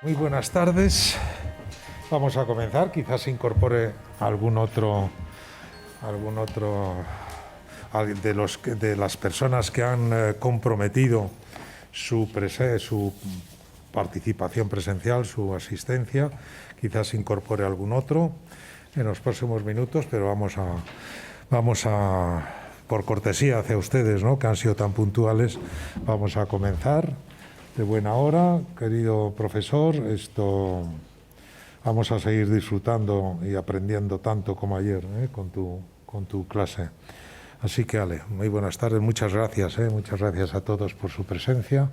Muy buenas tardes. Vamos a comenzar. Quizás se incorpore algún otro de las personas que han comprometido su participación presencial, su asistencia. Quizás se incorpore algún otro en los próximos minutos, pero vamos a por cortesía hacia ustedes, ¿no?, que han sido tan puntuales, vamos a comenzar de buena hora. Querido profesor, vamos a seguir disfrutando y aprendiendo tanto como ayer, con tu clase. Así que, Ale, muy buenas tardes, muchas gracias a todos por su presencia.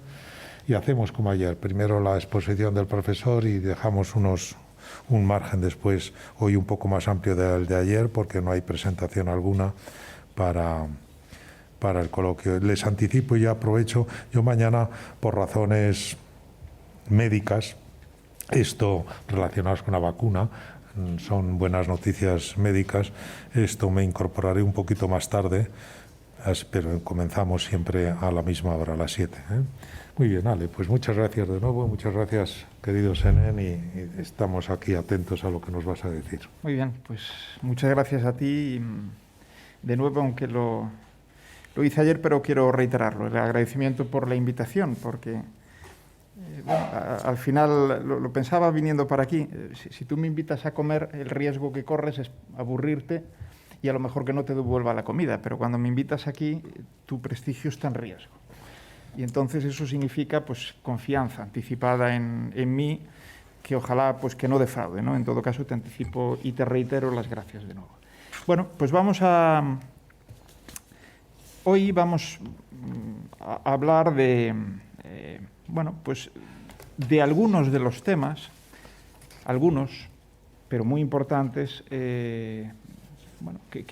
Y hacemos como ayer, primero la exposición del profesor y dejamos un margen después, hoy un poco más amplio del de ayer, porque no hay presentación alguna para el coloquio. Les anticipo y aprovecho, yo mañana, por razones médicas, relacionadas con la vacuna, son buenas noticias médicas, me incorporaré un poquito más tarde, pero comenzamos siempre a la misma hora, a las 7. Muy bien, Ale, pues muchas gracias de nuevo, muchas gracias, querido Senen, y estamos aquí atentos a lo que nos vas a decir. Muy bien, pues muchas gracias a ti. De nuevo, aunque lo hice ayer, pero quiero reiterarlo, el agradecimiento por la invitación, porque al final lo pensaba viniendo para aquí. Si tú me invitas a comer, el riesgo que corres es aburrirte y a lo mejor que no te devuelva la comida, pero cuando me invitas aquí, tu prestigio está en riesgo. Y entonces eso significa pues confianza anticipada en mí, que ojalá pues que no defraude, ¿no? En todo caso te anticipo y te reitero las gracias de nuevo. Bueno, pues hoy vamos a hablar de algunos de los temas, pero muy importantes, que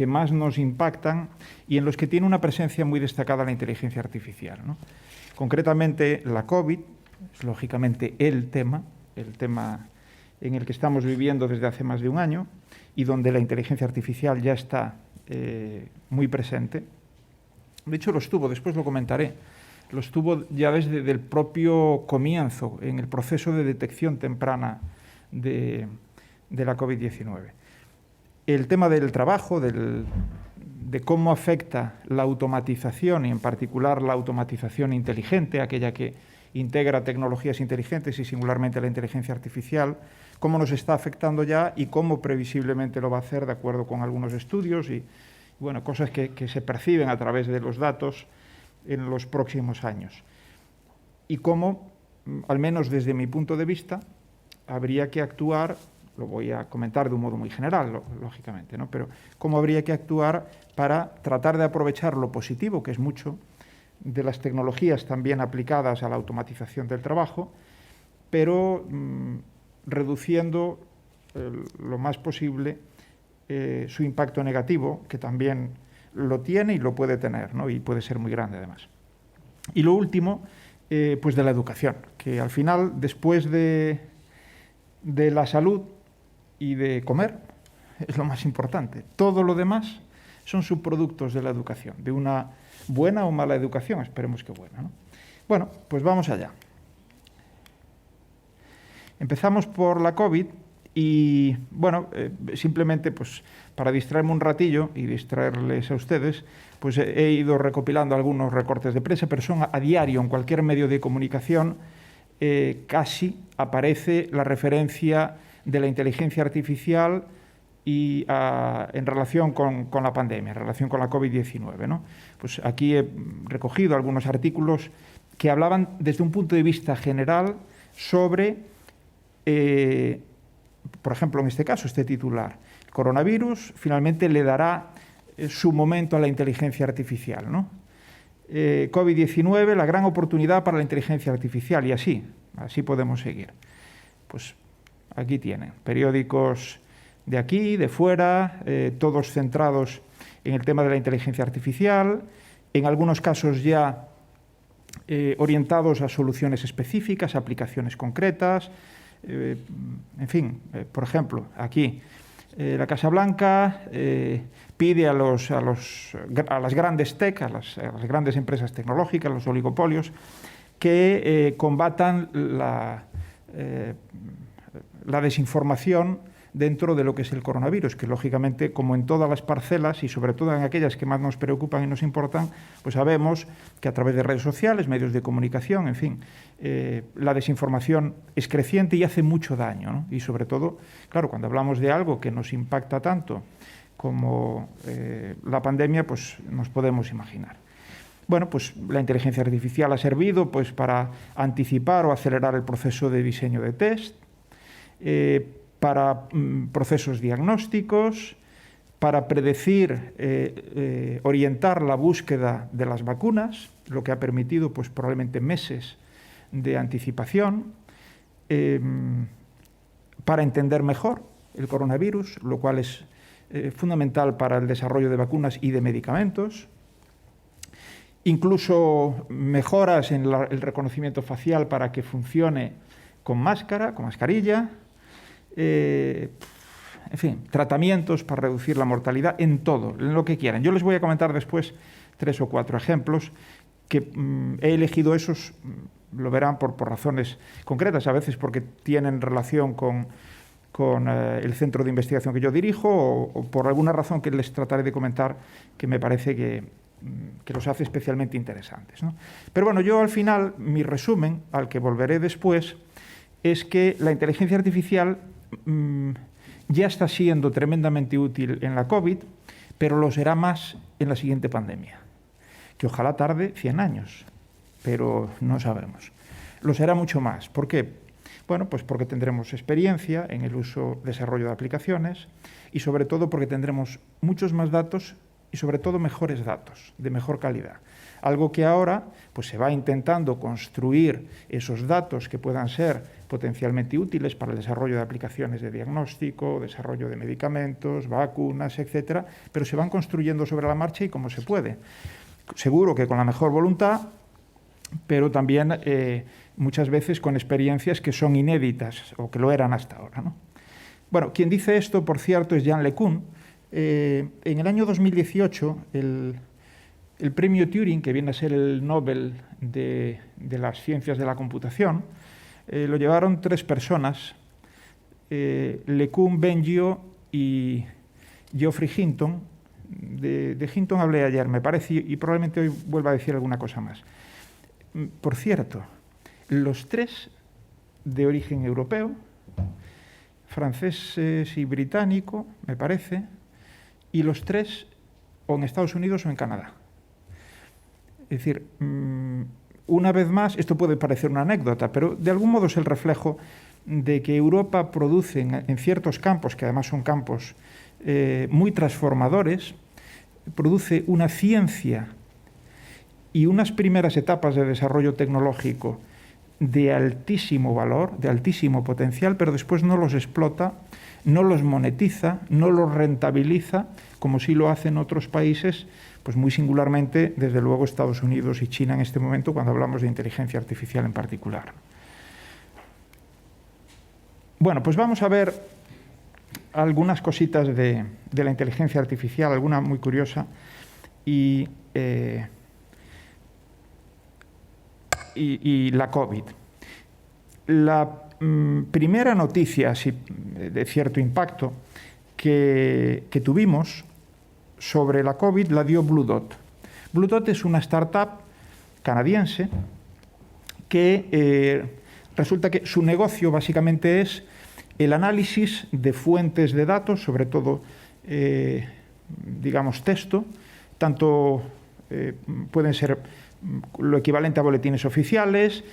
más nos impactan y en los que tiene una presencia muy destacada la inteligencia artificial, ¿no? Concretamente la COVID, es lógicamente el tema en el que estamos viviendo desde hace más de un año y donde la inteligencia artificial ya está muy presente. De hecho, lo estuvo, después lo comentaré, lo estuvo ya desde el propio comienzo, en el proceso de detección temprana de la COVID-19. El tema del trabajo, de cómo afecta la automatización, y en particular la automatización inteligente, aquella que integra tecnologías inteligentes y singularmente la inteligencia artificial, cómo nos está afectando ya y cómo previsiblemente lo va a hacer de acuerdo con algunos estudios y cosas que se perciben a través de los datos en los próximos años. Y cómo, al menos desde mi punto de vista, habría que actuar, lo voy a comentar de un modo muy general, lógicamente, ¿no?, pero cómo habría que actuar para tratar de aprovechar lo positivo, que es mucho, de las tecnologías también aplicadas a la automatización del trabajo, pero reduciendo lo más posible su impacto negativo, que también lo tiene y lo puede tener, ¿no?, y puede ser muy grande además. Y lo último, pues de la educación, que al final, después de la salud y de comer, es lo más importante. Todo lo demás son subproductos de la educación, de una buena o mala educación, esperemos que buena, ¿no? Bueno, pues vamos allá. Empezamos por la COVID y, simplemente pues para distraerme un ratillo y distraerles a ustedes, pues he ido recopilando algunos recortes de prensa, pero son a diario en cualquier medio de comunicación, casi aparece la referencia de la inteligencia artificial y en relación con la pandemia, en relación con la COVID-19, ¿no? Pues aquí he recogido algunos artículos que hablaban desde un punto de vista general sobre, por ejemplo, en este caso, este titular, el coronavirus finalmente le dará su momento a la inteligencia artificial, ¿no? COVID-19, la gran oportunidad para la inteligencia artificial, y así podemos seguir. Pues aquí tienen periódicos de aquí, de fuera, todos centrados en el tema de la inteligencia artificial, en algunos casos ya orientados a soluciones específicas, aplicaciones concretas, en fin, por ejemplo, aquí la Casa Blanca pide a las grandes tech, a las grandes empresas tecnológicas, los oligopolios, que combatan la desinformación dentro de lo que es el coronavirus, que lógicamente, como en todas las parcelas y sobre todo en aquellas que más nos preocupan y nos importan, pues sabemos que a través de redes sociales, medios de comunicación, en fin, la desinformación es creciente y hace mucho daño, ¿no? Y sobre todo, claro, cuando hablamos de algo que nos impacta tanto como la pandemia, pues nos podemos imaginar. Bueno, pues la inteligencia artificial ha servido pues, para anticipar o acelerar el proceso de diseño de test, para procesos diagnósticos, para predecir, orientar la búsqueda de las vacunas, lo que ha permitido pues, probablemente meses de anticipación, para entender mejor el coronavirus, lo cual es fundamental para el desarrollo de vacunas y de medicamentos, incluso mejoras en el reconocimiento facial para que funcione con máscara, con mascarilla, en fin, tratamientos para reducir la mortalidad en todo, en lo que quieran. Yo les voy a comentar después 3 o 4 ejemplos que he elegido esos, lo verán por razones concretas, a veces porque tienen relación con el centro de investigación que yo dirijo o por alguna razón que les trataré de comentar que me parece que los hace especialmente interesantes, ¿no? Pero bueno, yo al final, mi resumen, al que volveré después, es que la inteligencia artificial ya está siendo tremendamente útil en la COVID, pero lo será más en la siguiente pandemia, que ojalá tarde 100 años, pero no sabemos. Lo será mucho más. ¿Por qué? Bueno, pues porque tendremos experiencia en el uso, desarrollo de aplicaciones y sobre todo porque tendremos muchos más datos y sobre todo mejores datos, de mejor calidad. Algo que ahora pues, se va intentando construir esos datos que puedan ser potencialmente útiles para el desarrollo de aplicaciones de diagnóstico, desarrollo de medicamentos, vacunas, etcétera, pero se van construyendo sobre la marcha y como se puede. Seguro que con la mejor voluntad, pero también muchas veces con experiencias que son inéditas o que lo eran hasta ahora, ¿no? Bueno, quien dice esto, por cierto, es Jean LeCun. En el año 2018, el premio Turing, que viene a ser el Nobel de las ciencias de la computación, lo llevaron 3 personas, LeCun, Bengio y Geoffrey Hinton. De Hinton hablé ayer, me parece, y probablemente hoy vuelva a decir alguna cosa más. Por cierto, los 3 de origen europeo, franceses y británico, me parece, y los 3 o en Estados Unidos o en Canadá. Es decir, una vez más, esto puede parecer una anécdota, pero de algún modo es el reflejo de que Europa produce en ciertos campos, que además son campos muy transformadores, produce una ciencia y unas primeras etapas de desarrollo tecnológico de altísimo valor, de altísimo potencial, pero después no los explota, no los monetiza, no los rentabiliza, como sí lo hacen otros países, pues muy singularmente, desde luego, Estados Unidos y China en este momento, cuando hablamos de inteligencia artificial en particular. Bueno, pues vamos a ver algunas cositas de la inteligencia artificial, alguna muy curiosa, y la COVID. La primera noticia de cierto impacto que tuvimos sobre la COVID la dio Blue Dot. Blue Dot es una startup canadiense que resulta que su negocio básicamente es el análisis de fuentes de datos, sobre todo, digamos, texto, tanto pueden ser lo equivalente a boletines oficiales,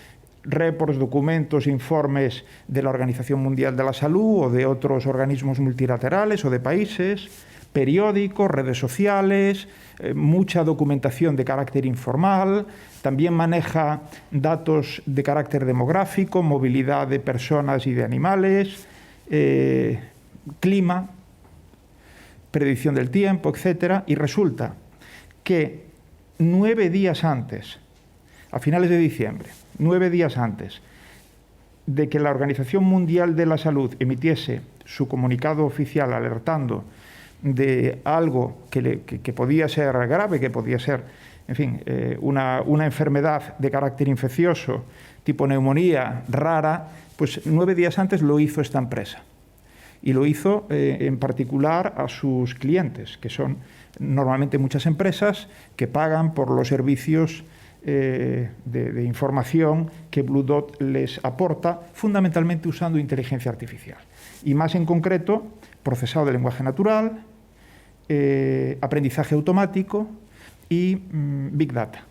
reports, documentos, informes de la Organización Mundial de la Salud o de otros organismos multilaterales o de países, periódicos, redes sociales, mucha documentación de carácter informal, también maneja datos de carácter demográfico, movilidad de personas y de animales, clima, predicción del tiempo, etc. Y resulta que 9 días antes, a finales de diciembre, 9 días antes de que la Organización Mundial de la Salud emitiese su comunicado oficial alertando de algo que podía ser grave, que podía ser, en fin, una enfermedad de carácter infeccioso tipo neumonía rara, pues 9 días antes lo hizo esta empresa. Y lo hizo en particular a sus clientes, que son normalmente muchas empresas que pagan por los servicios de información que Blue Dot les aporta, fundamentalmente usando inteligencia artificial. Y más en concreto, procesado de lenguaje natural, aprendizaje automático y Big Data.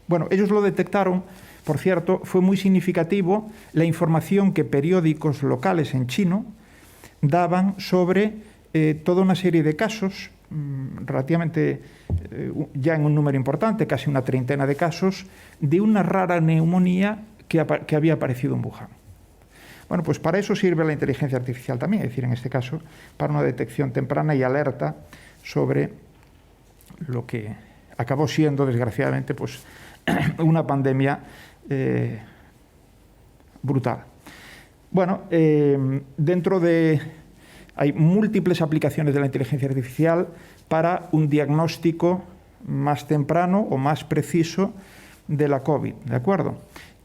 Bueno, ellos lo detectaron, por cierto, fue muy significativo la información que periódicos locales en chino daban sobre toda una serie de casos, relativamente ya en un número importante, casi una treintena de casos, de una rara neumonía que había aparecido en Wuhan. Bueno, pues para eso sirve la inteligencia artificial también, es decir, en este caso, para una detección temprana y alerta sobre lo que acabó siendo, desgraciadamente, pues una pandemia brutal. Bueno, hay múltiples aplicaciones de la inteligencia artificial para un diagnóstico más temprano o más preciso de la COVID, ¿de acuerdo?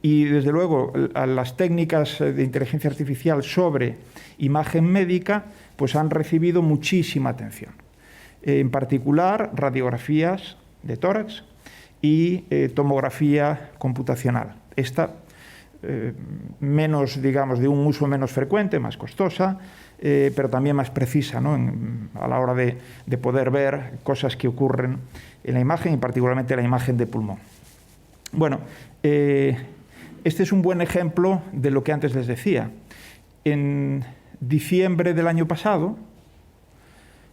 Y desde luego las técnicas de inteligencia artificial sobre imagen médica pues han recibido muchísima atención. En particular, radiografías de tórax y tomografía computacional. Esta menos, digamos, de un uso menos frecuente, más costosa, pero también más precisa, ¿no? A la hora de poder ver cosas que ocurren en la imagen y particularmente la imagen de pulmón. Bueno, este es un buen ejemplo de lo que antes les decía. En diciembre del año pasado,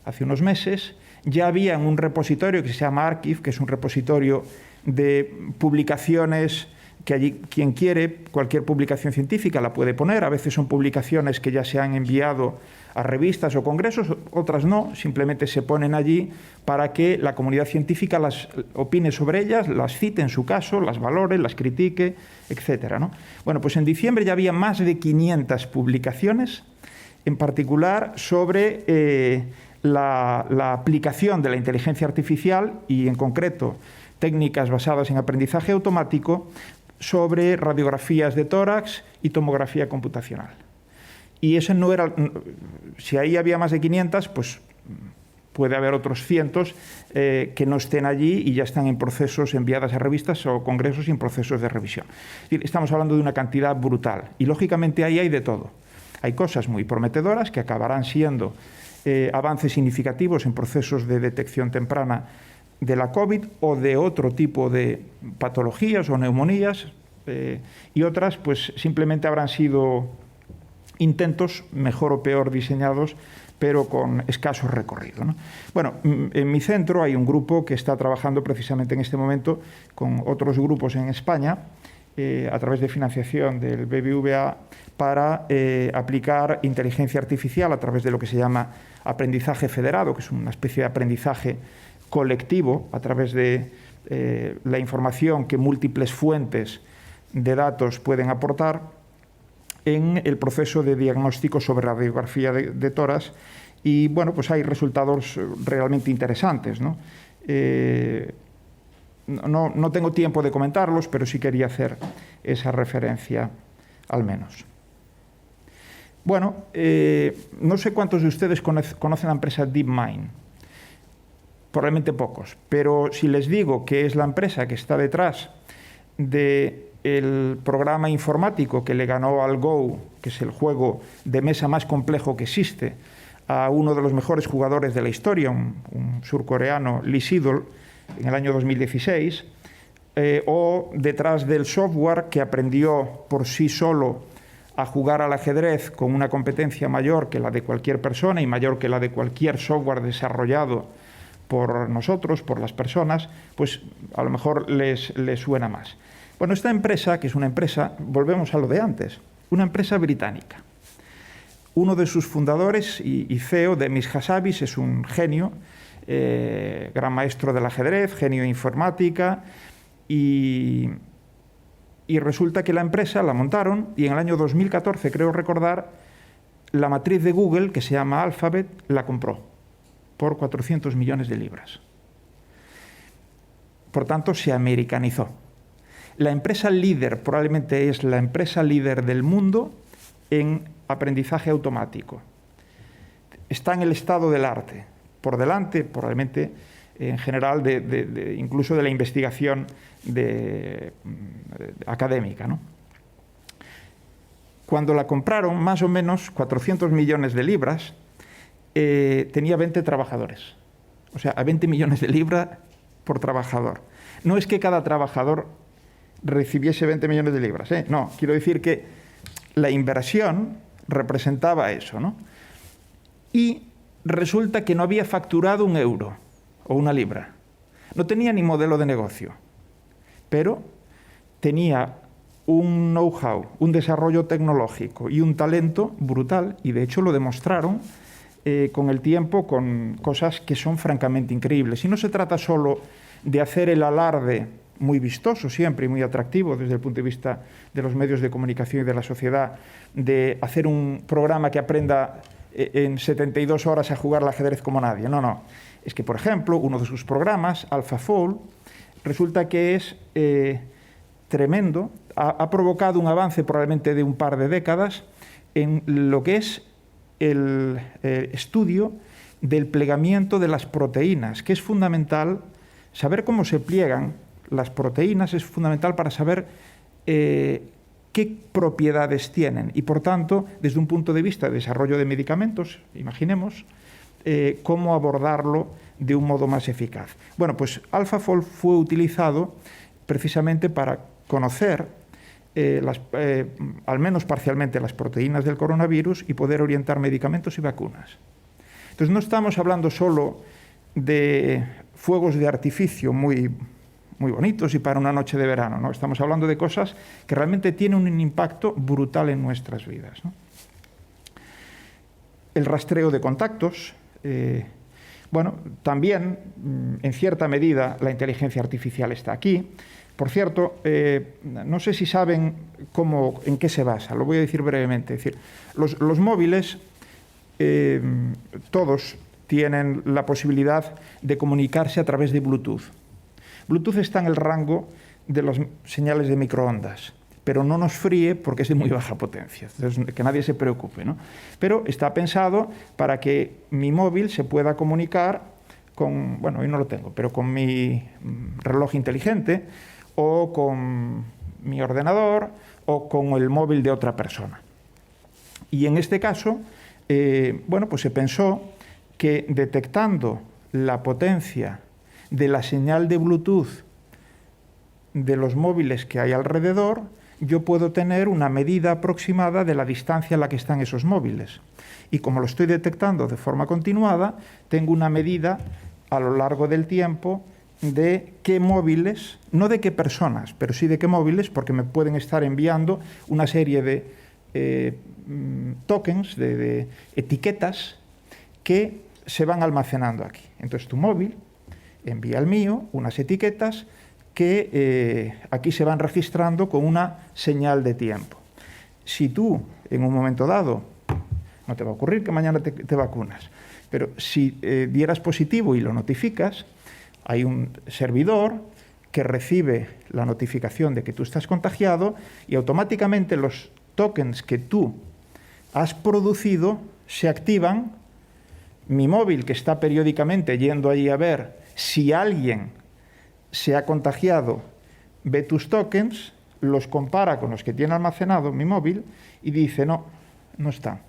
hace unos meses, ya había un repositorio que se llama Archive, que es un repositorio de publicaciones que allí quien quiere, cualquier publicación científica la puede poner. A veces son publicaciones que ya se han enviado a revistas o congresos, otras no, simplemente se ponen allí para que la comunidad científica las opine sobre ellas, las cite en su caso, las valore, las critique, etcétera, ¿no? Bueno, pues en diciembre ya había más de 500 publicaciones, en particular sobre la aplicación de la inteligencia artificial y, en concreto, técnicas basadas en aprendizaje automático sobre radiografías de tórax y tomografía computacional. Y eso no era, si ahí había más de 500, pues puede haber otros cientos que no estén allí y ya están en procesos enviadas a revistas o congresos y en procesos de revisión. Es decir, estamos hablando de una cantidad brutal y lógicamente ahí hay de todo. Hay cosas muy prometedoras que acabarán siendo avances significativos en procesos de detección temprana de la COVID o de otro tipo de patologías o neumonías, y otras pues simplemente habrán sido intentos mejor o peor diseñados, pero con escaso recorrido, ¿no? Bueno, en mi centro hay un grupo que está trabajando precisamente en este momento con otros grupos en España a través de financiación del BBVA para aplicar inteligencia artificial a través de lo que se llama aprendizaje federado, que es una especie de aprendizaje colectivo a través de la información que múltiples fuentes de datos pueden aportar en el proceso de diagnóstico sobre radiografía de tórax. Y bueno, pues hay resultados realmente interesantes, ¿no? No tengo tiempo de comentarlos, pero sí quería hacer esa referencia al menos. Bueno, no sé cuántos de ustedes conocen la empresa DeepMind. Probablemente pocos, pero si les digo que es la empresa que está detrás del programa informático que le ganó al Go, que es el juego de mesa más complejo que existe, a uno de los mejores jugadores de la historia, un surcoreano, Lee Sedol, en el año 2016, o detrás del software que aprendió por sí solo a jugar al ajedrez con una competencia mayor que la de cualquier persona y mayor que la de cualquier software desarrollado por nosotros, por las personas, pues a lo mejor les suena más. Bueno, esta empresa, que es una empresa, volvemos a lo de antes, una empresa británica. Uno de sus fundadores y CEO, Demis Hassabis, es un genio, gran maestro del ajedrez, genio de informática, y resulta que la empresa la montaron y en el año 2014, creo recordar, la matriz de Google, que se llama Alphabet, la compró por 400 millones de libras. Por tanto, se americanizó. la empresa líder, probablemente es la empresa líder del mundo en aprendizaje automático. Está en el estado del arte, por delante, probablemente, en general, incluso de la investigación académica, ¿no? Cuando la compraron, más o menos 400 millones de libras, tenía 20 trabajadores. O sea, a 20 millones de libras por trabajador. No es que cada trabajador recibiese 20 millones de libras, ¿eh? No, quiero decir que la inversión representaba eso, ¿no? Y resulta que no había facturado un euro o una libra. No tenía ni modelo de negocio, pero tenía un know-how, un desarrollo tecnológico y un talento brutal, y de hecho lo demostraron con el tiempo, con cosas que son francamente increíbles. Y no se trata solo de hacer el alarde muy vistoso siempre y muy atractivo desde el punto de vista de los medios de comunicación y de la sociedad, de hacer un programa que aprenda en 72 horas a jugar al ajedrez como nadie. No, no. Es que, por ejemplo, uno de sus programas, AlphaFold, resulta que es tremendo, ha provocado un avance probablemente de un par de décadas en lo que es el estudio del plegamiento de las proteínas, que es fundamental. Saber cómo se pliegan las proteínas es fundamental para saber qué propiedades tienen y, por tanto, desde un punto de vista de desarrollo de medicamentos, imaginemos, cómo abordarlo de un modo más eficaz. Bueno, pues AlphaFold fue utilizado precisamente para conocer al menos parcialmente las proteínas del coronavirus y poder orientar medicamentos y vacunas. Entonces no estamos hablando solo de fuegos de artificio muy bonitos y para una noche de verano, ¿no? Estamos hablando de cosas que realmente tienen un impacto brutal en nuestras vidas, ¿no? El rastreo de contactos, bueno, también en cierta medida la inteligencia artificial está aquí. Por cierto, no sé si saben en qué se basa, lo voy a decir brevemente. Es decir, los móviles, todos tienen la posibilidad de comunicarse a través de Bluetooth. Bluetooth está en el rango de las señales de microondas, pero no nos fríe porque es de muy baja potencia, entonces que nadie se preocupe, ¿no? Pero está pensado para que mi móvil se pueda comunicar con, bueno, hoy no lo tengo, pero con mi reloj inteligente o con mi ordenador o con el móvil de otra persona. Y en este caso, bueno, pues se pensó que detectando la potencia de la señal de Bluetooth de los móviles que hay alrededor, yo puedo tener una medida aproximada de la distancia a la que están esos móviles. Y como lo estoy detectando de forma continuada, tengo una medida a lo largo del tiempo de qué móviles, no de qué personas, pero sí de qué móviles, porque me pueden estar enviando una serie de tokens, de etiquetas que se van almacenando aquí. Entonces tu móvil envía al mío unas etiquetas que aquí se van registrando con una señal de tiempo. Si tú, en un momento dado, no te va a ocurrir que mañana te vacunas, pero si dieras positivo y lo notificas, hay un servidor que recibe la notificación de que tú estás contagiado y automáticamente los tokens que tú has producido se activan. Mi móvil, que está periódicamente yendo allí a ver si alguien se ha contagiado, ve tus tokens, los compara con los que tiene almacenado mi móvil y dice, no están.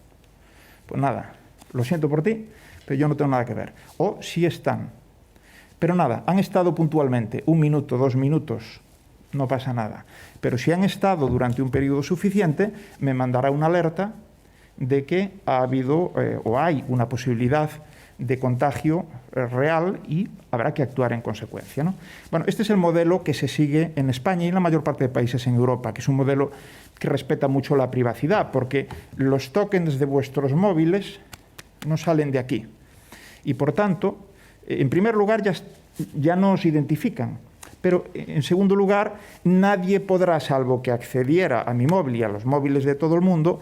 Pues nada, lo siento por ti, pero yo no tengo nada que ver. O sí están. Pero nada, han estado puntualmente 1 minuto, 2 minutos, no pasa nada. Pero si han estado durante un periodo suficiente, me mandará una alerta de que ha habido o hay una posibilidad de contagio real y habrá que actuar en consecuencia, ¿no? Bueno, este es el modelo que se sigue en España y en la mayor parte de países en Europa, que es un modelo que respeta mucho la privacidad, porque los tokens de vuestros móviles no salen de aquí. Y por tanto, en primer lugar, ya no os identifican. Pero, en segundo lugar, nadie podrá, salvo que accediera a mi móvil y a los móviles de todo el mundo,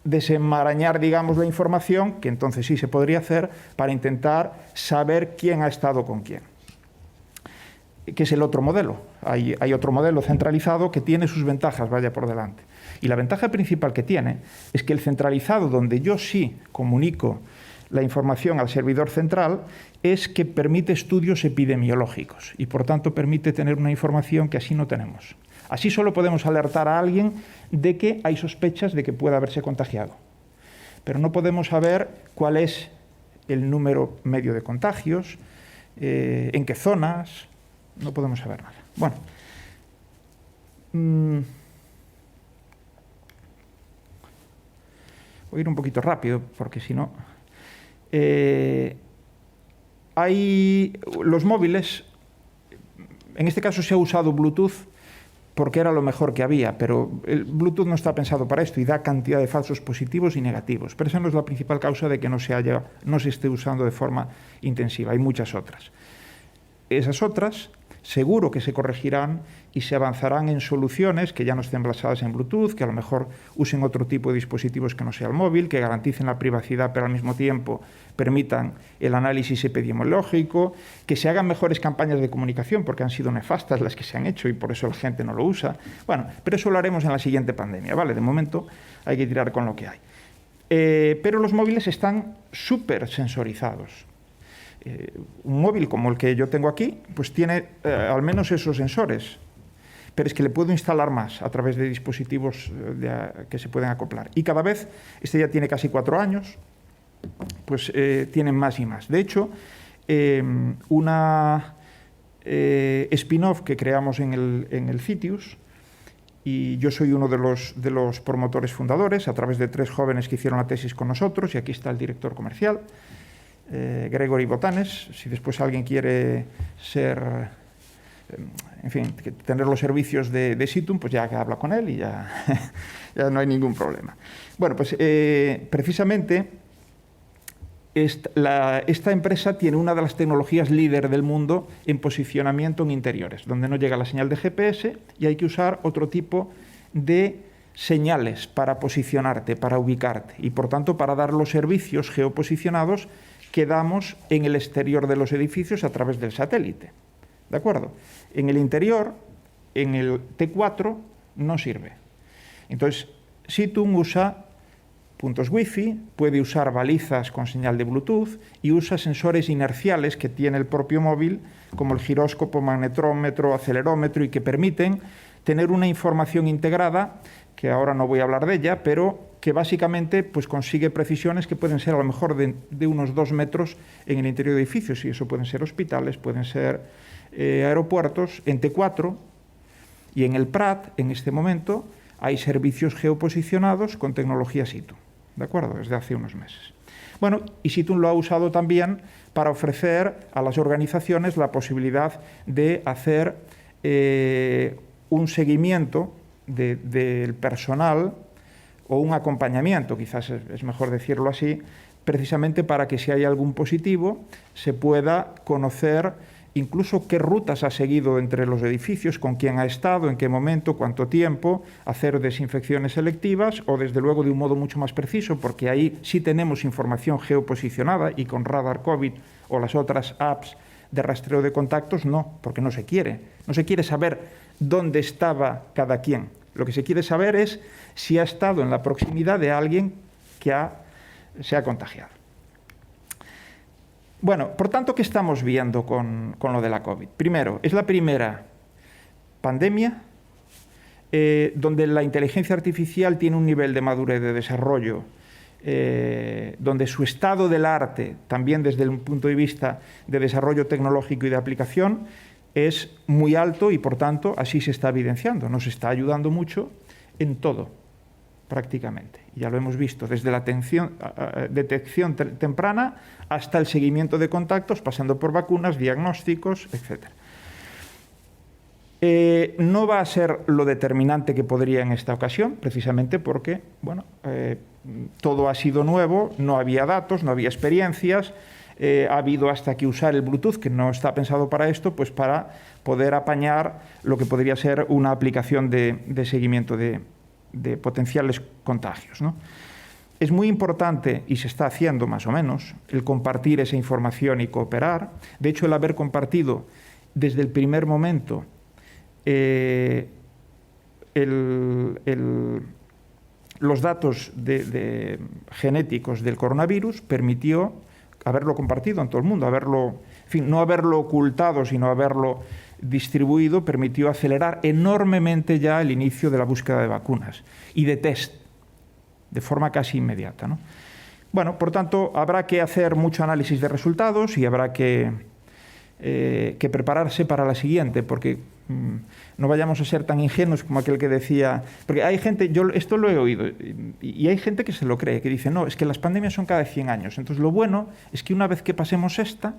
desenmarañar, digamos, la información, que entonces sí se podría hacer, para intentar saber quién ha estado con quién. que es el otro modelo. Hay otro modelo centralizado que tiene sus ventajas, vaya por delante. Y la ventaja principal que tiene es que el centralizado, donde yo sí comunico la información al servidor central, es que permite estudios epidemiológicos y, por tanto, permite tener una información que así no tenemos. Así solo podemos alertar a alguien de que hay sospechas de que pueda haberse contagiado. Pero no podemos saber cuál es el número medio de contagios, en qué zonas, no podemos saber nada. Bueno, voy a ir un poquito rápido porque si no... hay los móviles, en este caso se ha usado Bluetooth porque era lo mejor que había, pero el Bluetooth no está pensado para esto y da cantidad de falsos positivos y negativos. Pero esa no es la principal causa de que no se esté usando de forma intensiva. Hay muchas otras. Esas otras seguro que se corregirán y se avanzarán en soluciones que ya no estén basadas en Bluetooth, que a lo mejor usen otro tipo de dispositivos que no sea el móvil, que garanticen la privacidad pero al mismo tiempo permitan el análisis epidemiológico, que se hagan mejores campañas de comunicación porque han sido nefastas las que se han hecho y por eso la gente no lo usa. Bueno, pero eso lo haremos en la siguiente pandemia, ¿vale? De momento hay que tirar con lo que hay. Pero los móviles están súper sensorizados. Un móvil como el que yo tengo aquí, pues tiene al menos esos sensores, pero es que le puedo instalar más a través de dispositivos que se pueden acoplar. Y cada vez, este ya tiene casi 4 años, pues tienen más y más. De hecho, una spin-off que creamos en el Citius, y yo soy uno de los promotores fundadores, a través de 3 jóvenes que hicieron la tesis con nosotros, y aquí está el director comercial, Gregory Botanes. Si después alguien quiere tener los servicios de Situm, pues ya habla con él y ya no hay ningún problema. Bueno, pues precisamente esta empresa tiene una de las tecnologías líder del mundo en posicionamiento en interiores, donde no llega la señal de GPS y hay que usar otro tipo de señales para posicionarte, para ubicarte y, por tanto, para dar los servicios geoposicionados que damos en el exterior de los edificios a través del satélite. ¿De acuerdo? En el interior, en el T4, no sirve. Entonces, Situm usa puntos Wi-Fi, puede usar balizas con señal de Bluetooth y usa sensores inerciales que tiene el propio móvil, como el giróscopo, magnetrómetro, acelerómetro, y que permiten tener una información integrada, que ahora no voy a hablar de ella, pero que básicamente pues, consigue precisiones que pueden ser a lo mejor de unos 2 metros en el interior de edificios, y eso pueden ser hospitales, pueden ser aeropuertos. En T4 y en el Prat, en este momento, hay servicios geoposicionados con tecnología Situm, ¿de acuerdo? Desde hace unos meses. Bueno, y Situm lo ha usado también para ofrecer a las organizaciones la posibilidad de hacer un seguimiento del personal, o un acompañamiento, quizás es mejor decirlo así, precisamente para que si hay algún positivo se pueda conocer incluso qué rutas ha seguido entre los edificios, con quién ha estado, en qué momento, cuánto tiempo, hacer desinfecciones selectivas o desde luego de un modo mucho más preciso, porque ahí sí tenemos información geoposicionada y con Radar COVID o las otras apps de rastreo de contactos no, porque no se quiere saber dónde estaba cada quien. Lo que se quiere saber es si ha estado en la proximidad de alguien que se ha contagiado. Bueno, por tanto, ¿qué estamos viendo con lo de la COVID? Primero, es la primera pandemia donde la inteligencia artificial tiene un nivel de madurez de desarrollo, donde su estado del arte, también desde un punto de vista de desarrollo tecnológico y de aplicación, es muy alto y, por tanto, así se está evidenciando. Nos está ayudando mucho en todo, prácticamente. Ya lo hemos visto, desde la detección temprana hasta el seguimiento de contactos, pasando por vacunas, diagnósticos, etc. No va a ser lo determinante que podría en esta ocasión, precisamente porque todo ha sido nuevo, no había datos, no había experiencias. Ha habido hasta que usar el Bluetooth, que no está pensado para esto, pues para poder apañar lo que podría ser una aplicación de seguimiento de potenciales contagios, ¿no? Es muy importante, y se está haciendo más o menos, el compartir esa información y cooperar. De hecho, el haber compartido desde el primer momento los datos genéticos del coronavirus, permitió haberlo compartido en todo el mundo, no haberlo ocultado, sino haberlo distribuido, permitió acelerar enormemente ya el inicio de la búsqueda de vacunas y de test, de forma casi inmediata, ¿no? Bueno, por tanto, habrá que hacer mucho análisis de resultados y habrá que prepararse para la siguiente, porque no vayamos a ser tan ingenuos como aquel que decía, porque hay gente, yo esto lo he oído, y hay gente que se lo cree, que dice, no, es que las pandemias son cada 100 años, entonces lo bueno es que una vez que pasemos esta,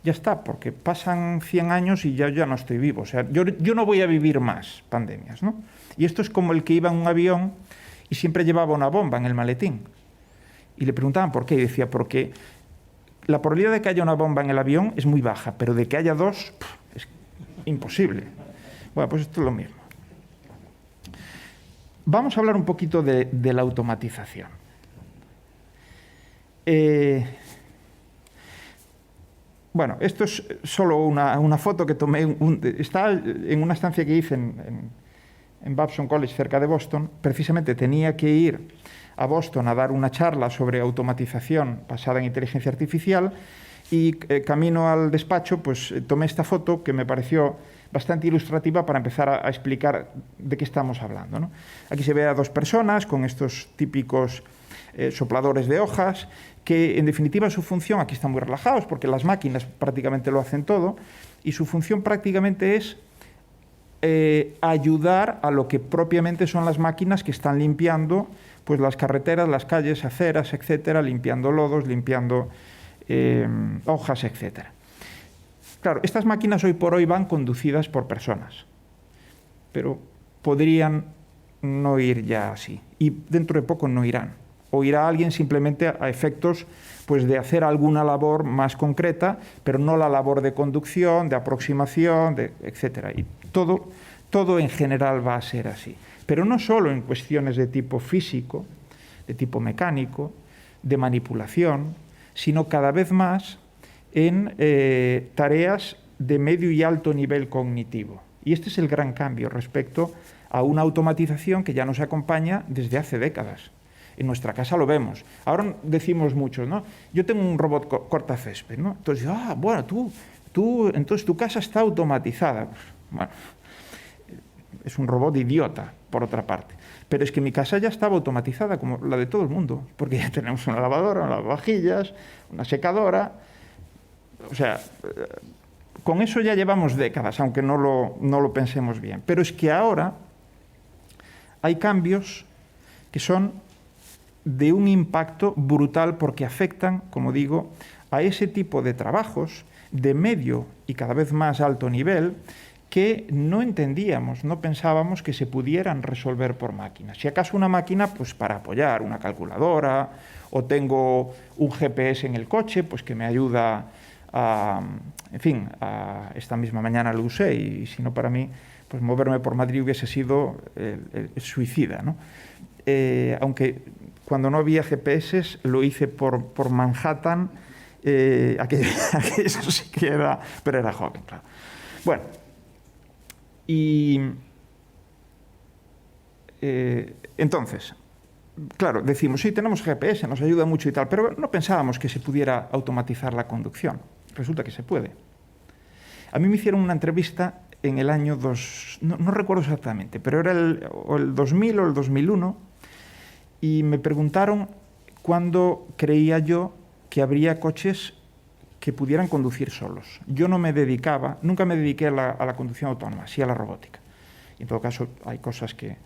ya está, porque pasan 100 años y ya no estoy vivo, o sea, yo no voy a vivir más pandemias, ¿no? Y esto es como el que iba en un avión y siempre llevaba una bomba en el maletín, y le preguntaban por qué, y decía, porque la probabilidad de que haya una bomba en el avión es muy baja, pero de que haya dos, es imposible. Bueno, pues esto es lo mismo. Vamos a hablar un poquito de la automatización. Bueno, esto es solo una foto que tomé, está en una estancia que hice en Babson College, cerca de Boston. Precisamente tenía que ir a Boston a dar una charla sobre automatización basada en inteligencia artificial y camino al despacho pues tomé esta foto que me pareció bastante ilustrativa para empezar a explicar de qué estamos hablando, ¿no? Aquí se ve a dos personas con estos típicos sopladores de hojas que en definitiva su función, aquí están muy relajados porque las máquinas prácticamente lo hacen todo y su función prácticamente es ayudar a lo que propiamente son las máquinas que están limpiando pues las carreteras, las calles, aceras, etcétera, limpiando lodos, limpiando hojas, etcétera. Claro, estas máquinas hoy por hoy van conducidas por personas, pero podrían no ir ya así, y dentro de poco no irán, o irá alguien simplemente a efectos pues, de hacer alguna labor más concreta, pero no la labor de conducción, de aproximación, etcétera. Y todo en general va a ser así. Pero no solo en cuestiones de tipo físico, de tipo mecánico, de manipulación, sino cada vez más en tareas de medio y alto nivel cognitivo. Y este es el gran cambio respecto a una automatización que ya nos acompaña desde hace décadas. En nuestra casa lo vemos. Ahora decimos muchos, ¿no? Yo tengo un robot cortacésped, ¿no? Entonces, bueno, entonces tu casa está automatizada. Bueno, es un robot idiota, por otra parte. Pero es que mi casa ya estaba automatizada, como la de todo el mundo, porque ya tenemos una lavadora, una lavavajillas, una secadora. O sea, con eso ya llevamos décadas, aunque no lo pensemos bien. Pero es que ahora hay cambios que son de un impacto brutal porque afectan, como digo, a ese tipo de trabajos de medio y cada vez más alto nivel que no entendíamos, no pensábamos que se pudieran resolver por máquinas. Si acaso una máquina, pues para apoyar una calculadora, o tengo un GPS en el coche, pues que me ayuda esta misma mañana lo usé y si no para mí, pues moverme por Madrid hubiese sido suicida, ¿no? Aunque cuando no había GPS lo hice por Manhattan, eso sí que era, pero era joven, claro. Bueno, y entonces, claro, decimos, sí, tenemos GPS, nos ayuda mucho y tal, pero no pensábamos que se pudiera automatizar la conducción. Resulta que se puede. A mí me hicieron una entrevista en el año no recuerdo exactamente, pero era el 2000 o el 2001, y me preguntaron cuándo creía yo que habría coches que pudieran conducir solos. Yo nunca me dediqué a la conducción autónoma, sí a la robótica. Y en todo caso hay cosas que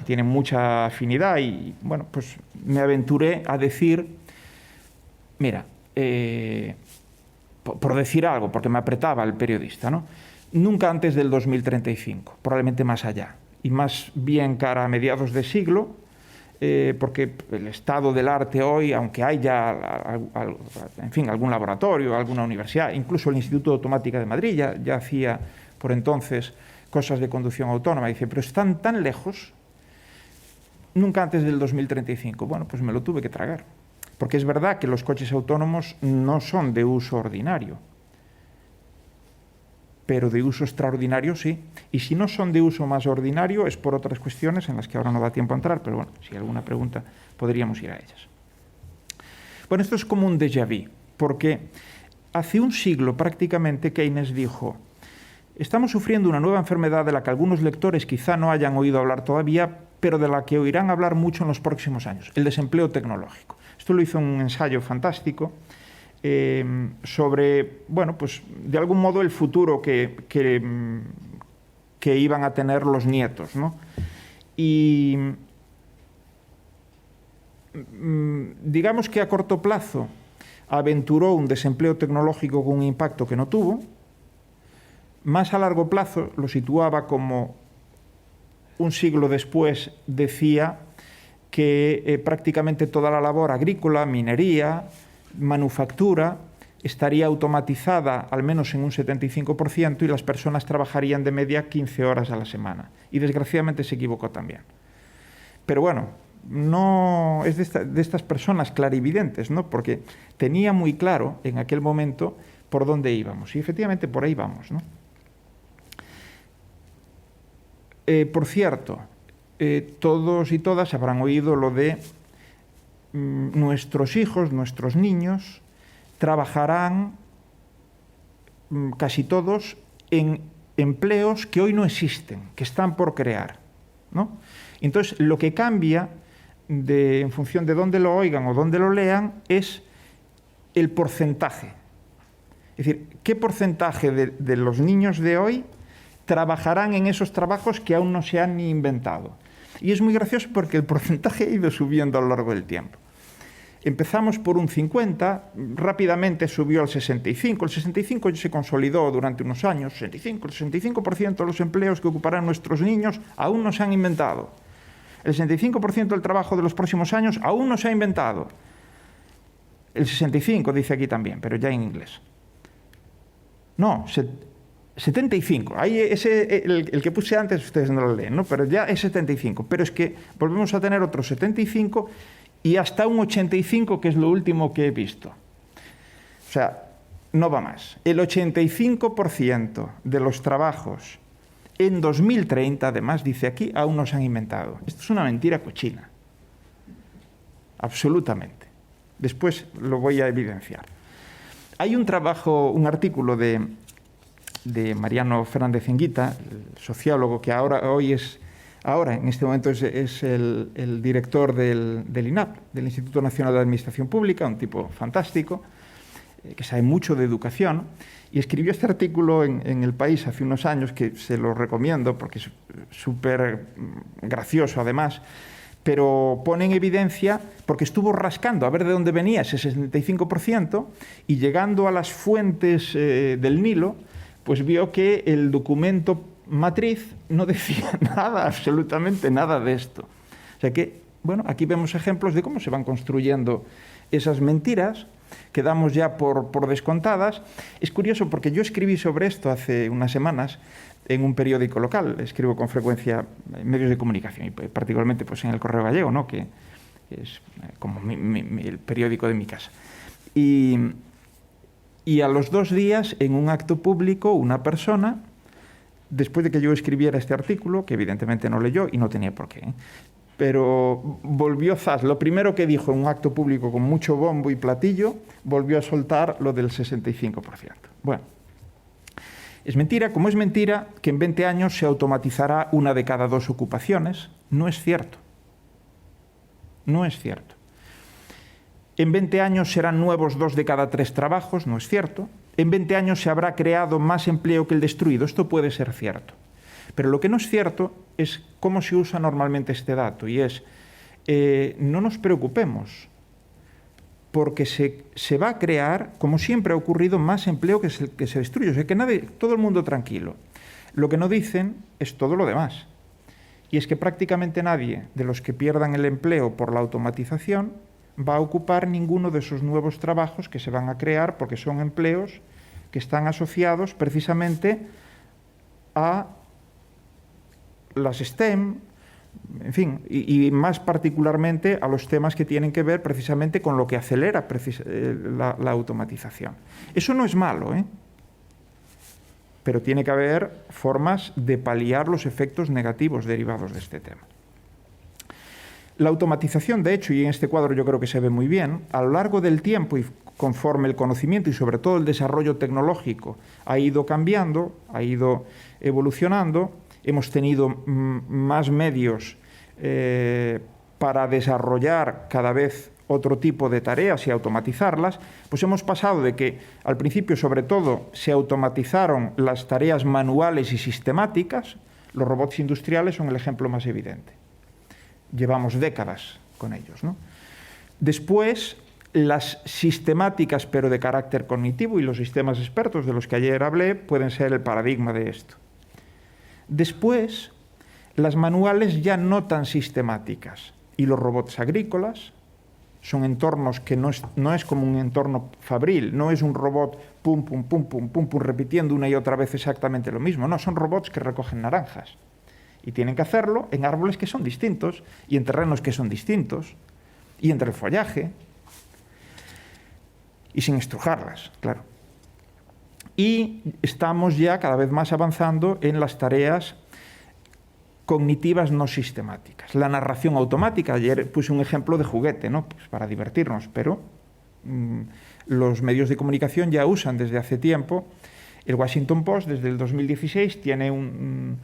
tienen mucha afinidad y, bueno, pues me aventuré a decir, mira, por decir algo, porque me apretaba el periodista, ¿no? Nunca antes del 2035, probablemente más allá, y más bien cara a mediados de siglo, porque el estado del arte hoy, aunque hay ya, algún laboratorio, alguna universidad, incluso el Instituto de Automática de Madrid ya hacía por entonces cosas de conducción autónoma, dice, pero están tan lejos, nunca antes del 2035. Bueno, pues me lo tuve que tragar, porque es verdad que los coches autónomos no son de uso ordinario. pero de uso extraordinario sí. Y si no son de uso más ordinario es por otras cuestiones en las que ahora no da tiempo a entrar, pero bueno, si hay alguna pregunta podríamos ir a ellas. Bueno, esto es como un déjà vu, porque hace un siglo prácticamente Keynes dijo: estamos sufriendo una nueva enfermedad de la que algunos lectores quizá no hayan oído hablar todavía, pero de la que oirán hablar mucho en los próximos años, el desempleo tecnológico. Esto lo hizo en un ensayo fantástico sobre, bueno, pues de algún modo el futuro que iban a tener los nietos, ¿no? Y digamos que a corto plazo aventuró un desempleo tecnológico con un impacto que no tuvo. Más a largo plazo lo situaba como un siglo después decía que prácticamente toda la labor agrícola, minería, manufactura estaría automatizada al menos en un 75% y las personas trabajarían de media 15 horas a la semana. Y desgraciadamente se equivocó también. Pero bueno, no es de estas personas clarividentes, ¿no? Porque tenía muy claro en aquel momento por dónde íbamos. Y efectivamente por ahí vamos, ¿no? Por cierto, todos y todas habrán oído lo de nuestros hijos, nuestros niños, trabajarán casi todos en empleos que hoy no existen, que están por crear, ¿no? Entonces, lo que cambia en función de dónde lo oigan o dónde lo lean es el porcentaje. Es decir, ¿qué porcentaje de los niños de hoy trabajarán en esos trabajos que aún no se han ni inventado? Y es muy gracioso porque el porcentaje ha ido subiendo a lo largo del tiempo. Empezamos por un 50, rápidamente subió al 65. El 65 se consolidó durante unos años. El 65% de los empleos que ocuparán nuestros niños aún no se han inventado. El 65% del trabajo de los próximos años aún no se ha inventado. El 65 dice aquí también, pero ya en inglés. No, 75. Ahí el que puse antes ustedes no lo leen, ¿no? Pero ya es 75. Pero es que volvemos a tener otros 75 y hasta un 85, que es lo último que he visto. O sea, no va más. El 85% de los trabajos en 2030, además, dice aquí, aún no se han inventado. Esto es una mentira cochina. Absolutamente. Después lo voy a evidenciar. Hay un artículo de Mariano Fernández Enguita, el sociólogo que en este momento es el director del INAP, del Instituto Nacional de Administración Pública, un tipo fantástico, que sabe mucho de educación, y escribió este artículo en El País hace unos años, que se lo recomiendo porque es súper gracioso además, pero pone en evidencia, porque estuvo rascando a ver de dónde venía ese 65%, y llegando a las fuentes del Nilo, pues vio que el documento matriz no decía nada, absolutamente nada de esto. O sea que, bueno, aquí vemos ejemplos de cómo se van construyendo esas mentiras que damos ya por descontadas. Es curioso porque yo escribí sobre esto hace unas semanas en un periódico local. Escribo con frecuencia en medios de comunicación y particularmente pues, en el Correo Gallego, ¿no? Que es como el periódico de mi casa. Y a los 2 días, en un acto público, una persona, después de que yo escribiera este artículo, que evidentemente no leyó y no tenía por qué, pero volvió lo primero que dijo en un acto público con mucho bombo y platillo, volvió a soltar lo del 65%. Bueno, es mentira, como es mentira que en 20 años se automatizará 1 de cada 2 ocupaciones. No es cierto. No es cierto. En 20 años serán nuevos 2 de cada 3 trabajos. No es cierto. En 20 años se habrá creado más empleo que el destruido. Esto puede ser cierto. Pero lo que no es cierto es cómo se usa normalmente este dato, y es, no nos preocupemos, porque se va a crear, como siempre ha ocurrido, más empleo que se destruye. O sea, que todo el mundo tranquilo. Lo que no dicen es todo lo demás. Y es que prácticamente nadie de los que pierdan el empleo por la automatización va a ocupar ninguno de esos nuevos trabajos que se van a crear, porque son empleos que están asociados precisamente a las STEM, en fin, y más particularmente a los temas que tienen que ver precisamente con lo que acelera la automatización. Eso no es malo, pero tiene que haber formas de paliar los efectos negativos derivados de este tema. La automatización, de hecho, y en este cuadro yo creo que se ve muy bien, a lo largo del tiempo y conforme el conocimiento y sobre todo el desarrollo tecnológico ha ido cambiando, ha ido evolucionando, hemos tenido más medios para desarrollar cada vez otro tipo de tareas y automatizarlas, pues hemos pasado de que al principio sobre todo se automatizaron las tareas manuales y sistemáticas. Los robots industriales son el ejemplo más evidente. Llevamos décadas con ellos, ¿no? Después, las sistemáticas pero de carácter cognitivo y los sistemas expertos de los que ayer hablé pueden ser el paradigma de esto. Después, las manuales ya no tan sistemáticas y los robots agrícolas son entornos que no es como un entorno fabril, no es un robot pum, pum, pum, pum, pum, pum, repitiendo una y otra vez exactamente lo mismo, no, son robots que recogen naranjas y tienen que hacerlo en árboles que son distintos y en terrenos que son distintos y entre el follaje y sin estrujarlas, claro. Y estamos ya cada vez más avanzando en las tareas cognitivas no sistemáticas. La narración automática, ayer puse un ejemplo de juguete, ¿no? Pues para divertirnos, pero los medios de comunicación ya usan desde hace tiempo. El Washington Post, desde el 2016, tiene un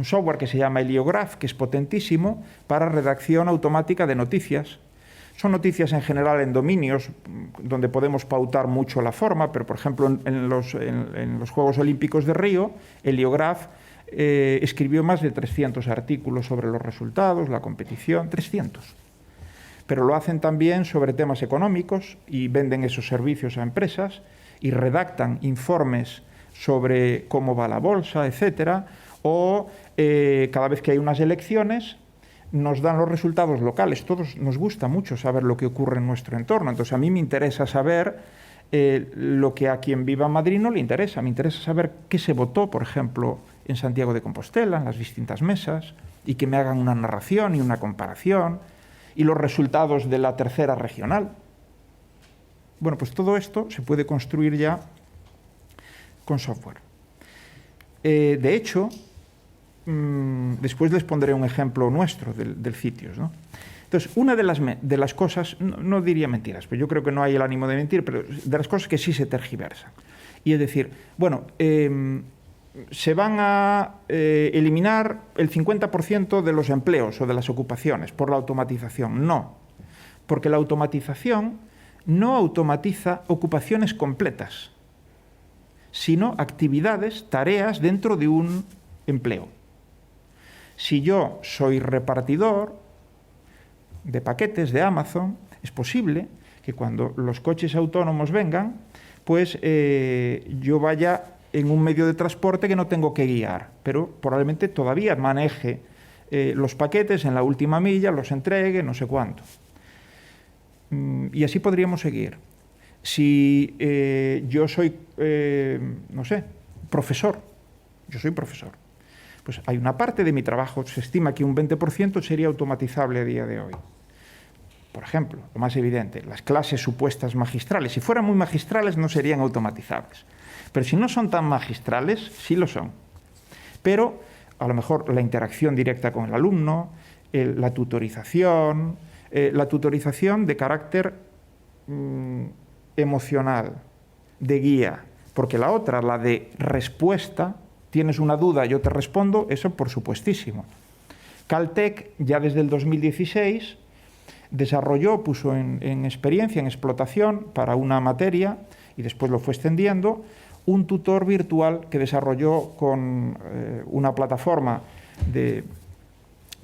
software que se llama Heliograph, que es potentísimo para redacción automática de noticias. Son noticias en general en dominios donde podemos pautar mucho la forma, pero por ejemplo en los Juegos Olímpicos de Río, Heliograph escribió más de 300 artículos sobre los resultados, la competición, 300. Pero lo hacen también sobre temas económicos y venden esos servicios a empresas y redactan informes sobre cómo va la bolsa, etcétera, o cada vez que hay unas elecciones nos dan los resultados locales. Todos nos gusta mucho saber lo que ocurre en nuestro entorno. Entonces, a mí me interesa saber lo que a quien viva en Madrid no le interesa. Me interesa saber qué se votó, por ejemplo, en Santiago de Compostela, en las distintas mesas, y que me hagan una narración y una comparación, y los resultados de la tercera regional. Bueno, pues todo esto se puede construir ya con software. De hecho, después les pondré un ejemplo nuestro del CITIOS, ¿no? Entonces, una de las cosas, no diría mentiras, pero yo creo que no hay el ánimo de mentir, pero de las cosas que sí se tergiversan. Y es decir, bueno, se van a eliminar el 50% de los empleos o de las ocupaciones por la automatización. No, porque la automatización no automatiza ocupaciones completas, sino actividades, tareas dentro de un empleo. Si yo soy repartidor de paquetes de Amazon, es posible que cuando los coches autónomos vengan, pues yo vaya en un medio de transporte que no tengo que guiar, pero probablemente todavía maneje los paquetes en la última milla, los entregue, no sé cuánto. Y así podríamos seguir. Si yo soy, no sé, profesor, yo soy profesor, pues hay una parte de mi trabajo, se estima que un 20% sería automatizable a día de hoy. Por ejemplo, lo más evidente, las clases supuestas magistrales. Si fueran muy magistrales no serían automatizables. Pero si no son tan magistrales, sí lo son. Pero a lo mejor la interacción directa con el alumno, la tutorización de carácter emocional, de guía. Porque la otra, la de respuesta, tienes una duda, yo te respondo, eso por supuestísimo. Caltech, ya desde el 2016, desarrolló, puso en experiencia, en explotación para una materia, y después lo fue extendiendo, un tutor virtual que desarrolló con una plataforma de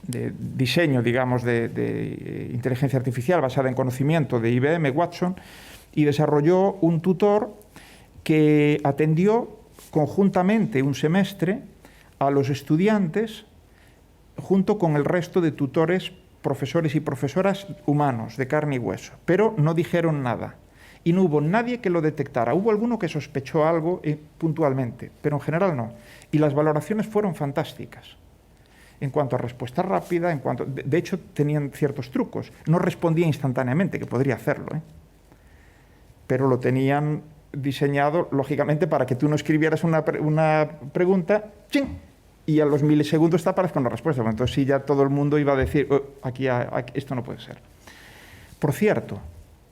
diseño, digamos, de inteligencia artificial basada en conocimiento de IBM, Watson, y desarrolló un tutor que atendió conjuntamente un semestre a los estudiantes junto con el resto de tutores, profesores y profesoras humanos, de carne y hueso, pero no dijeron nada. Y no hubo nadie que lo detectara. Hubo alguno que sospechó algo puntualmente, pero en general no. Y las valoraciones fueron fantásticas. En cuanto a respuesta rápida, de hecho tenían ciertos trucos. No respondía instantáneamente, que podría hacerlo, pero lo tenían diseñado, lógicamente, para que tú no escribieras una pregunta, ¡ching!, y a los milisegundos te aparezca una respuesta. Bueno, entonces sí, ya todo el mundo iba a decir, aquí, esto no puede ser. Por cierto,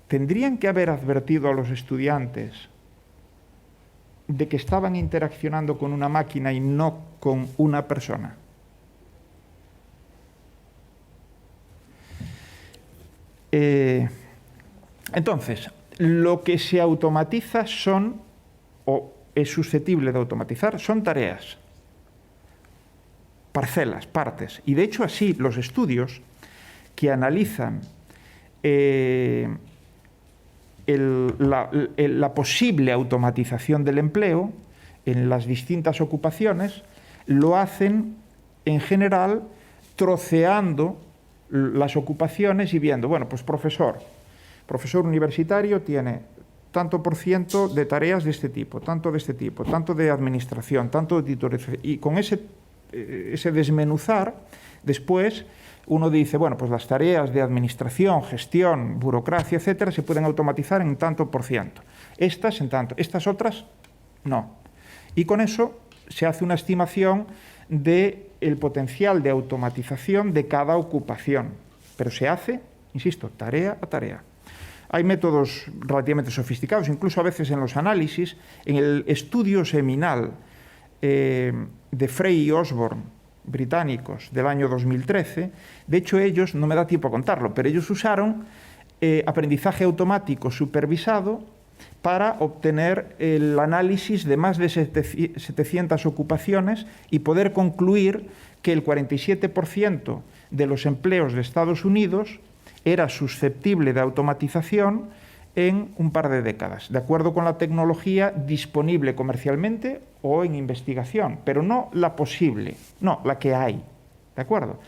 tendrían que haber advertido a los estudiantes de que estaban interaccionando con una máquina y no con una persona. Entonces, lo que se automatiza son, o es susceptible de automatizar, son tareas, parcelas, partes. Y de hecho así los estudios que analizan la posible automatización del empleo en las distintas ocupaciones lo hacen en general troceando las ocupaciones y viendo, bueno, pues profesor universitario tiene tanto por ciento de tareas de este tipo, tanto de administración, tanto de tutorización, y con ese desmenuzar, después uno dice, bueno, pues las tareas de administración, gestión, burocracia, etcétera, se pueden automatizar en tanto por ciento. Estas en tanto, estas otras no. Y con eso se hace una estimación del potencial de automatización de cada ocupación. Pero se hace, insisto, tarea a tarea. Hay métodos relativamente sofisticados, incluso a veces en los análisis, en el estudio seminal de Frey y Osborne, británicos, del año 2013, de hecho ellos, no me da tiempo a contarlo, pero ellos usaron aprendizaje automático supervisado para obtener el análisis de más de 700 ocupaciones y poder concluir que el 47% de los empleos de Estados Unidos era susceptible de automatización en un par de décadas, de acuerdo con la tecnología disponible comercialmente o en investigación, pero no la posible, no, la que hay, ¿de acuerdo?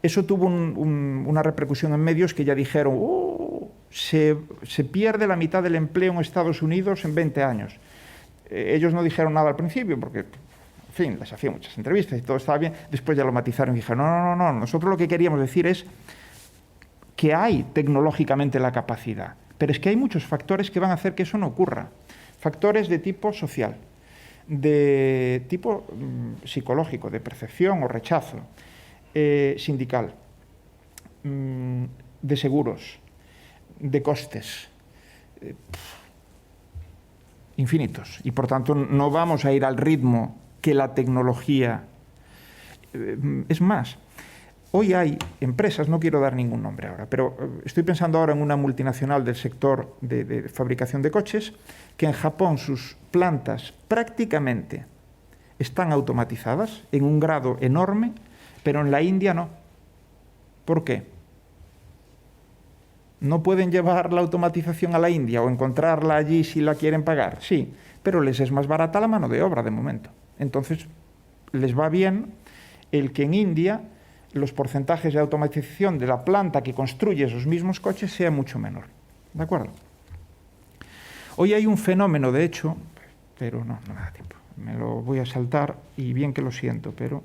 Eso tuvo una repercusión en medios que ya dijeron, se pierde la mitad del empleo en Estados Unidos en 20 años. Ellos no dijeron nada al principio porque, en fin, les hacían muchas entrevistas y todo estaba bien, después ya lo matizaron y dijeron, no, nosotros lo que queríamos decir es que hay tecnológicamente la capacidad, pero es que hay muchos factores que van a hacer que eso no ocurra. Factores de tipo social, de tipo psicológico, de percepción o rechazo, sindical, de seguros, de costes, infinitos. Y por tanto no vamos a ir al ritmo que la tecnología... Es más, hoy hay empresas, no quiero dar ningún nombre ahora, pero estoy pensando ahora en una multinacional del sector de fabricación de coches, que en Japón sus plantas prácticamente están automatizadas en un grado enorme, pero en la India no. ¿Por qué? ¿No pueden llevar la automatización a la India o encontrarla allí si la quieren pagar? Sí, pero les es más barata la mano de obra de momento. Entonces, les va bien el que en India los porcentajes de automatización de la planta que construye esos mismos coches sea mucho menor. ¿De acuerdo? Hoy hay un fenómeno, de hecho, pero no me da tiempo. Me lo voy a saltar y bien que lo siento, pero...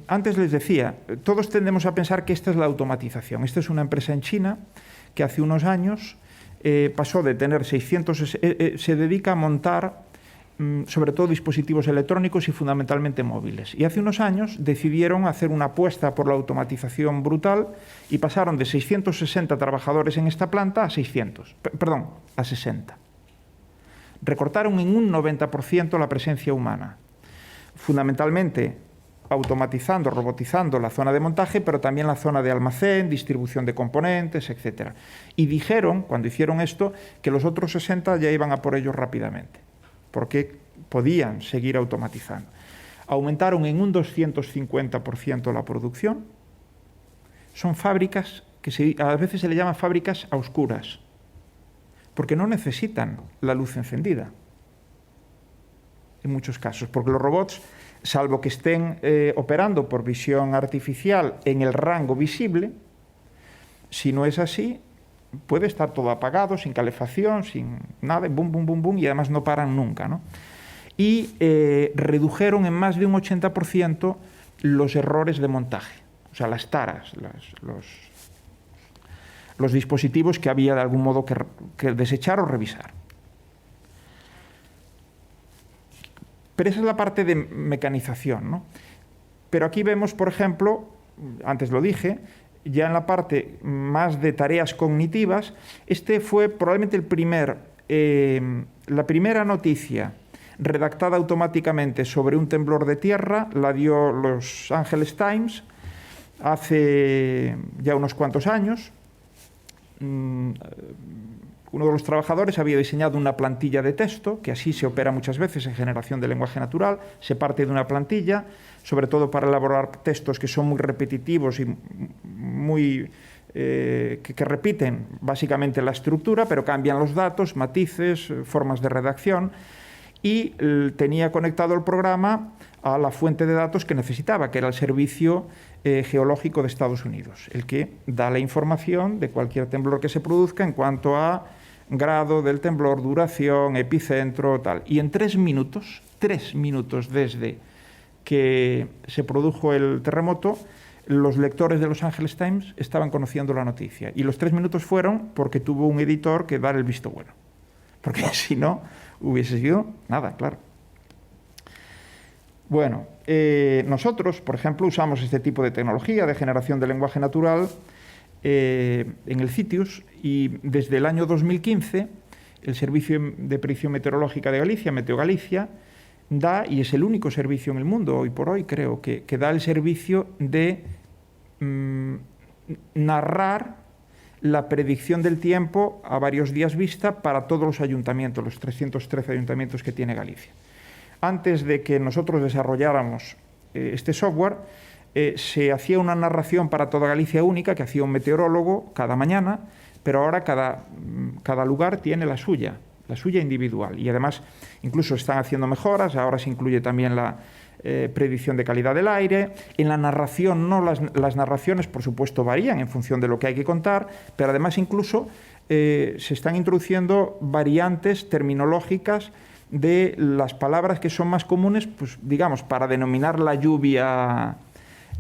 antes les decía, todos tendemos a pensar que esta es la automatización. Esta es una empresa en China que hace unos años pasó de tener 600... se dedica a montar sobre todo dispositivos electrónicos y fundamentalmente móviles. Y hace unos años decidieron hacer una apuesta por la automatización brutal y pasaron de 660 trabajadores en esta planta a 60. Recortaron en un 90% la presencia humana, fundamentalmente automatizando, robotizando la zona de montaje, pero también la zona de almacén, distribución de componentes, etc. Y dijeron, cuando hicieron esto, que los otros 60 ya iban a por ellos rápidamente, porque podían seguir automatizando. Aumentaron en un 250% la producción. Son fábricas que a veces se le llaman fábricas a oscuras, porque no necesitan la luz encendida, en muchos casos, porque los robots, salvo que estén operando por visión artificial en el rango visible, si no es así, puede estar todo apagado, sin calefacción, sin nada, bum, bum, bum, bum, y además no paran nunca, ¿no? Y redujeron en más de un 80% los errores de montaje, o sea, las taras, los dispositivos que había de algún modo que desechar o revisar. Pero esa es la parte de mecanización, ¿no? Pero aquí vemos, por ejemplo, antes lo dije, ya en la parte más de tareas cognitivas, este fue probablemente la primera noticia redactada automáticamente sobre un temblor de tierra, la dio Los Angeles Times hace ya unos cuantos años. Uno de los trabajadores había diseñado una plantilla de texto, que así se opera muchas veces en generación de lenguaje natural. Se parte de una plantilla, sobre todo para elaborar textos que son muy repetitivos y muy que repiten básicamente la estructura, pero cambian los datos, matices, formas de redacción, y tenía conectado el programa a la fuente de datos que necesitaba, que era el Servicio Geológico de Estados Unidos, el que da la información de cualquier temblor que se produzca en cuanto a grado del temblor, duración, epicentro, tal. Y en 3 minutos desde que se produjo el terremoto, los lectores de Los Angeles Times estaban conociendo la noticia. Y los 3 minutos fueron porque tuvo un editor que dar el visto bueno. Porque si no, hubiese sido nada, claro. Bueno, nosotros, por ejemplo, usamos este tipo de tecnología de generación de lenguaje natural en el CITIUS, y desde el año 2015 el Servicio de Predicción Meteorológica de Galicia, Meteogalicia, da, y es el único servicio en el mundo hoy por hoy, creo, que da el servicio de narrar la predicción del tiempo a varios días vista para todos los ayuntamientos, los 313 ayuntamientos que tiene Galicia. Antes de que nosotros desarrolláramos este software, se hacía una narración para toda Galicia única, que hacía un meteorólogo cada mañana, pero ahora cada lugar tiene la suya individual. Y además incluso están haciendo mejoras, ahora se incluye también la predicción de calidad del aire. En la narración no, las narraciones por supuesto varían en función de lo que hay que contar, pero además incluso se están introduciendo variantes terminológicas de las palabras que son más comunes, pues digamos, para denominar la lluvia,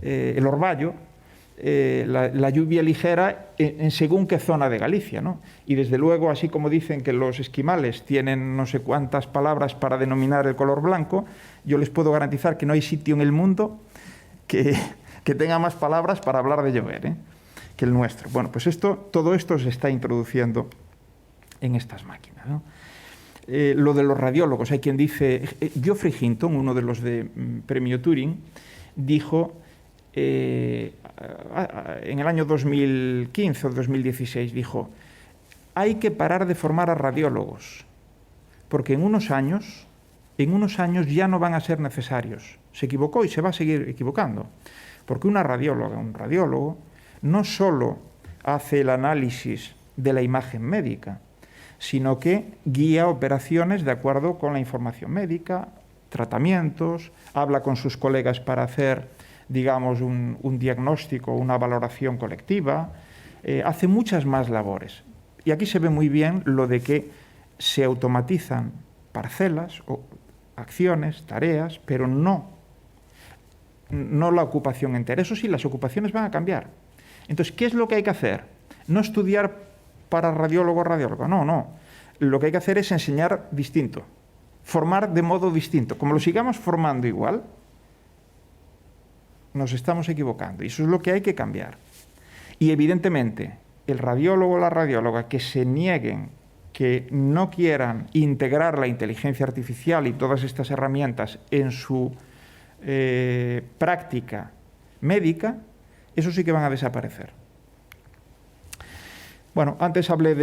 el orvallo, la lluvia ligera en según qué zona de Galicia, ¿no? Y desde luego, así como dicen que los esquimales tienen no sé cuántas palabras para denominar el color blanco, yo les puedo garantizar que no hay sitio en el mundo que tenga más palabras para hablar de llover, que el nuestro. Bueno, pues todo esto se está introduciendo en estas máquinas, ¿no? Lo de los radiólogos, hay quien dice, Geoffrey Hinton, uno de los de premio Turing, dijo en el año 2015 o 2016, dijo, hay que parar de formar a radiólogos, porque en unos años ya no van a ser necesarios. Se equivocó y se va a seguir equivocando, porque una radióloga, un radiólogo, no solo hace el análisis de la imagen médica, sino que guía operaciones de acuerdo con la información médica, tratamientos, habla con sus colegas para hacer, digamos, un diagnóstico, una valoración colectiva, hace muchas más labores. Y aquí se ve muy bien lo de que se automatizan parcelas o acciones, tareas, pero no la ocupación entera. Eso sí, las ocupaciones van a cambiar. Entonces, ¿qué es lo que hay que hacer? No estudiar para radiólogo, no. Lo que hay que hacer es enseñar distinto, formar de modo distinto. Como lo sigamos formando igual, nos estamos equivocando. Y eso es lo que hay que cambiar. Y evidentemente, el radiólogo o la radióloga que se nieguen, que no quieran integrar la inteligencia artificial y todas estas herramientas en su práctica médica, eso sí que van a desaparecer. Bueno, antes hablé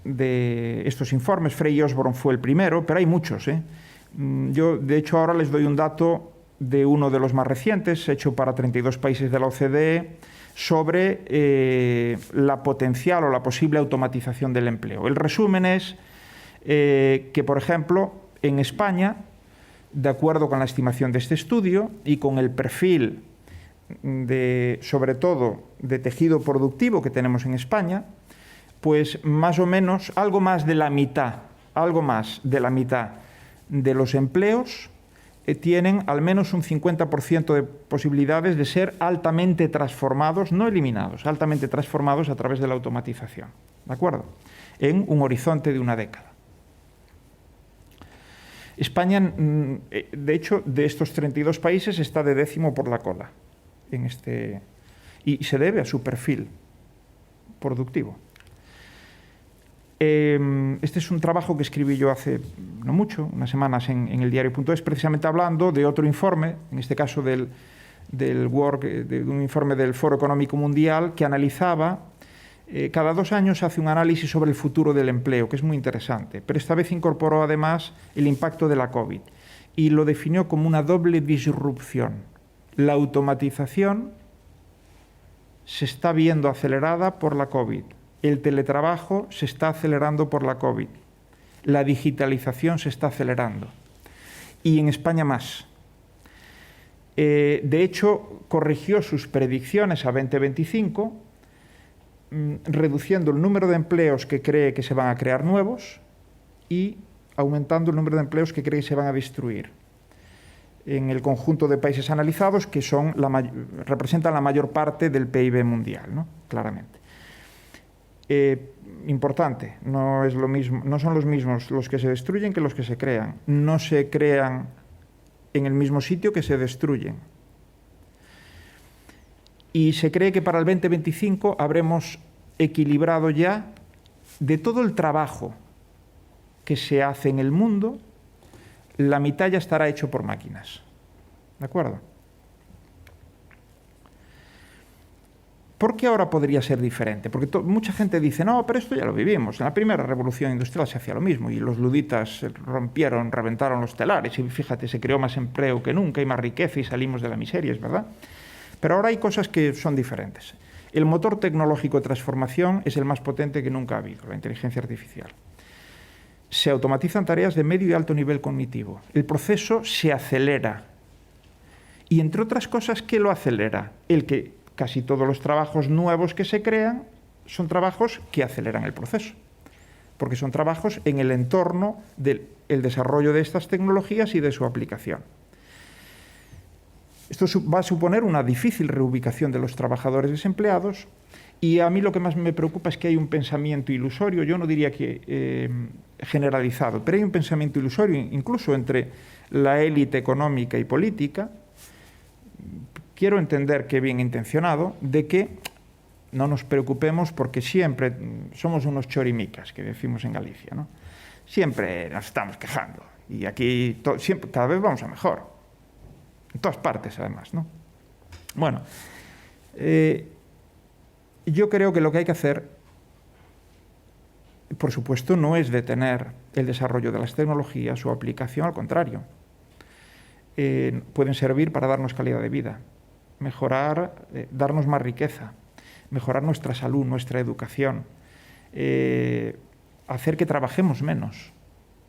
de estos informes. Frey Osborne fue el primero, pero hay muchos. Yo, de hecho, ahora les doy un dato de uno de los más recientes, hecho para 32 países de la OCDE, sobre la potencial o la posible automatización del empleo. El resumen es que, por ejemplo, en España, de acuerdo con la estimación de este estudio y con el perfil sobre todo de tejido productivo que tenemos en España, pues más o menos algo más de la mitad de los empleos tienen al menos un 50% de posibilidades de ser altamente transformados, no eliminados, altamente transformados a través de la automatización, ¿de acuerdo? En un horizonte de una década. España, de hecho, de estos 32 países está de 10º por la cola, y se debe a su perfil productivo. Este es un trabajo que escribí yo hace no mucho, unas semanas en el diario.es, precisamente hablando de otro informe, en este caso de un informe del Foro Económico Mundial, que analizaba, cada 2 años hace un análisis sobre el futuro del empleo, que es muy interesante, pero esta vez incorporó además el impacto de la COVID y lo definió como una doble disrupción. La automatización se está viendo acelerada por la COVID. El teletrabajo se está acelerando por la COVID. La digitalización se está acelerando. Y en España más. De hecho, corrigió sus predicciones a 2025, reduciendo el número de empleos que cree que se van a crear nuevos y aumentando el número de empleos que cree que se van a destruir. En el conjunto de países analizados, que representan la mayor parte del PIB mundial, ¿no? Claramente. Importante, no son los mismos los que se destruyen que los que se crean. No se crean en el mismo sitio que se destruyen. Y se cree que para el 2025 habremos equilibrado ya de todo el trabajo que se hace en el mundo, la mitad ya estará hecho por máquinas. ¿De acuerdo? ¿Por qué ahora podría ser diferente? Porque mucha gente dice, no, pero esto ya lo vivimos. En la primera revolución industrial se hacía lo mismo y los luditas reventaron los telares y fíjate, se creó más empleo que nunca y más riqueza y salimos de la miseria, es verdad. Pero ahora hay cosas que son diferentes. El motor tecnológico de transformación es el más potente que nunca ha habido, la inteligencia artificial. Se automatizan tareas de medio y alto nivel cognitivo. El proceso se acelera. Y entre otras cosas, ¿qué lo acelera? El que casi todos los trabajos nuevos que se crean son trabajos que aceleran el proceso, porque son trabajos en el entorno del desarrollo de estas tecnologías y de su aplicación. Esto va a suponer una difícil reubicación de los trabajadores desempleados y a mí lo que más me preocupa es que hay un pensamiento ilusorio, yo no diría que generalizado, pero hay un pensamiento ilusorio incluso entre la élite económica y política, quiero entender que bien intencionado, de que no nos preocupemos porque siempre somos unos chorimicas, que decimos en Galicia, ¿no? Siempre nos estamos quejando y aquí cada vez vamos a mejor, en todas partes además, ¿no? Bueno, yo creo que lo que hay que hacer, por supuesto, no es detener el desarrollo de las tecnologías, su aplicación, al contrario. Pueden servir para darnos calidad de vida, mejorar, darnos más riqueza, mejorar nuestra salud, nuestra educación, hacer que trabajemos menos,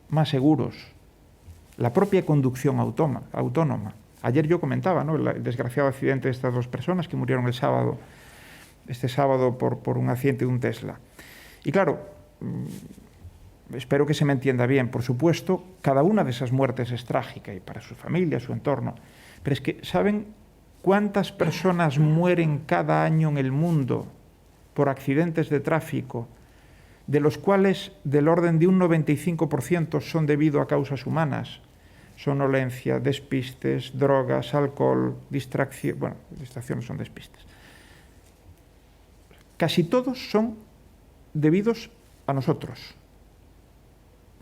más seguros, la propia conducción autónoma. Ayer yo comentaba, ¿no?, el desgraciado accidente de estas 2 personas que murieron este sábado por un accidente de un Tesla. Y claro, espero que se me entienda bien, por supuesto, cada una de esas muertes es trágica y para su familia, su entorno, pero es que, ¿saben cuántas personas mueren cada año en el mundo por accidentes de tráfico, de los cuales del orden de un 95% son debido a causas humanas? Sonolencia, despistes, drogas, alcohol, distracción. Bueno, distracciones son despistes. Casi todos son debidos a nosotros.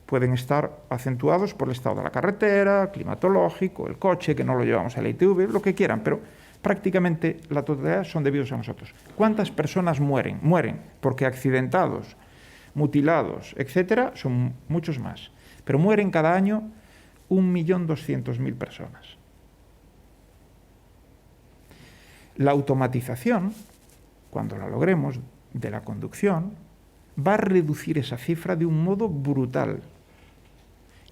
Pueden estar acentuados por el estado de la carretera, climatológico, el coche, que no lo llevamos a la ITV, lo que quieran, pero prácticamente la totalidad son debidos a nosotros. ¿Cuántas personas mueren? Mueren porque accidentados, mutilados, etcétera, son muchos más. Pero mueren cada año 1.200.000 personas. La automatización, cuando la logremos, de la conducción, va a reducir esa cifra de un modo brutal.